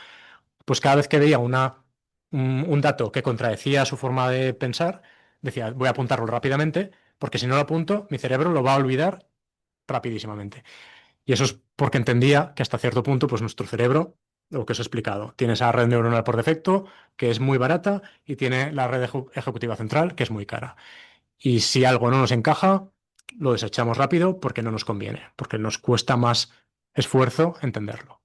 Pues cada vez que veía un dato que contradecía su forma de pensar, decía, voy a apuntarlo rápidamente, porque si no lo apunto, mi cerebro lo va a olvidar rapidísimamente. Y eso es porque entendía que hasta cierto punto, pues nuestro cerebro, lo que os he explicado, tiene esa red neuronal por defecto, que es muy barata, y tiene la red ejecutiva central, que es muy cara. Y si algo no nos encaja, lo desechamos rápido porque no nos conviene, porque nos cuesta más esfuerzo entenderlo.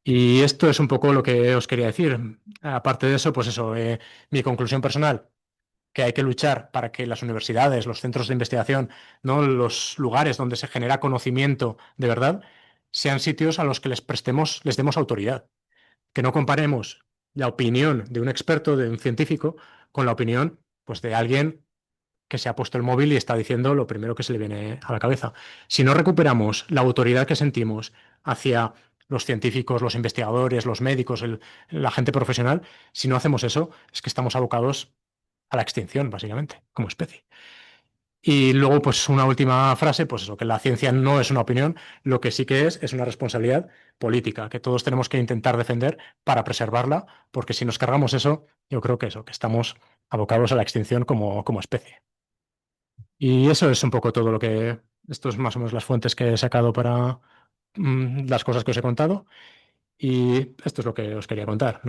Y esto es un poco lo que os quería decir. Aparte de eso, pues eso, mi conclusión personal, que hay que luchar para que las universidades, los centros de investigación, ¿no? Los lugares donde se genera conocimiento de verdad, sean sitios a los que les demos autoridad. Que no comparemos la opinión de un experto, de un científico, con la opinión, pues, de alguien que se ha puesto el móvil y está diciendo lo primero que se le viene a la cabeza. Si no recuperamos la autoridad que sentimos hacia los científicos, los investigadores, los médicos, la gente profesional, si no hacemos eso, es que estamos abocados a la extinción, básicamente, como especie. Y luego, pues una última frase, pues eso, que la ciencia no es una opinión, lo que sí que es una responsabilidad política, que todos tenemos que intentar defender para preservarla, porque si nos cargamos eso, yo creo que eso, que estamos abocados a la extinción como especie. Y eso es un poco todo lo que, esto es más o menos las fuentes que he sacado para las cosas que os he contado, y esto es lo que os quería contar.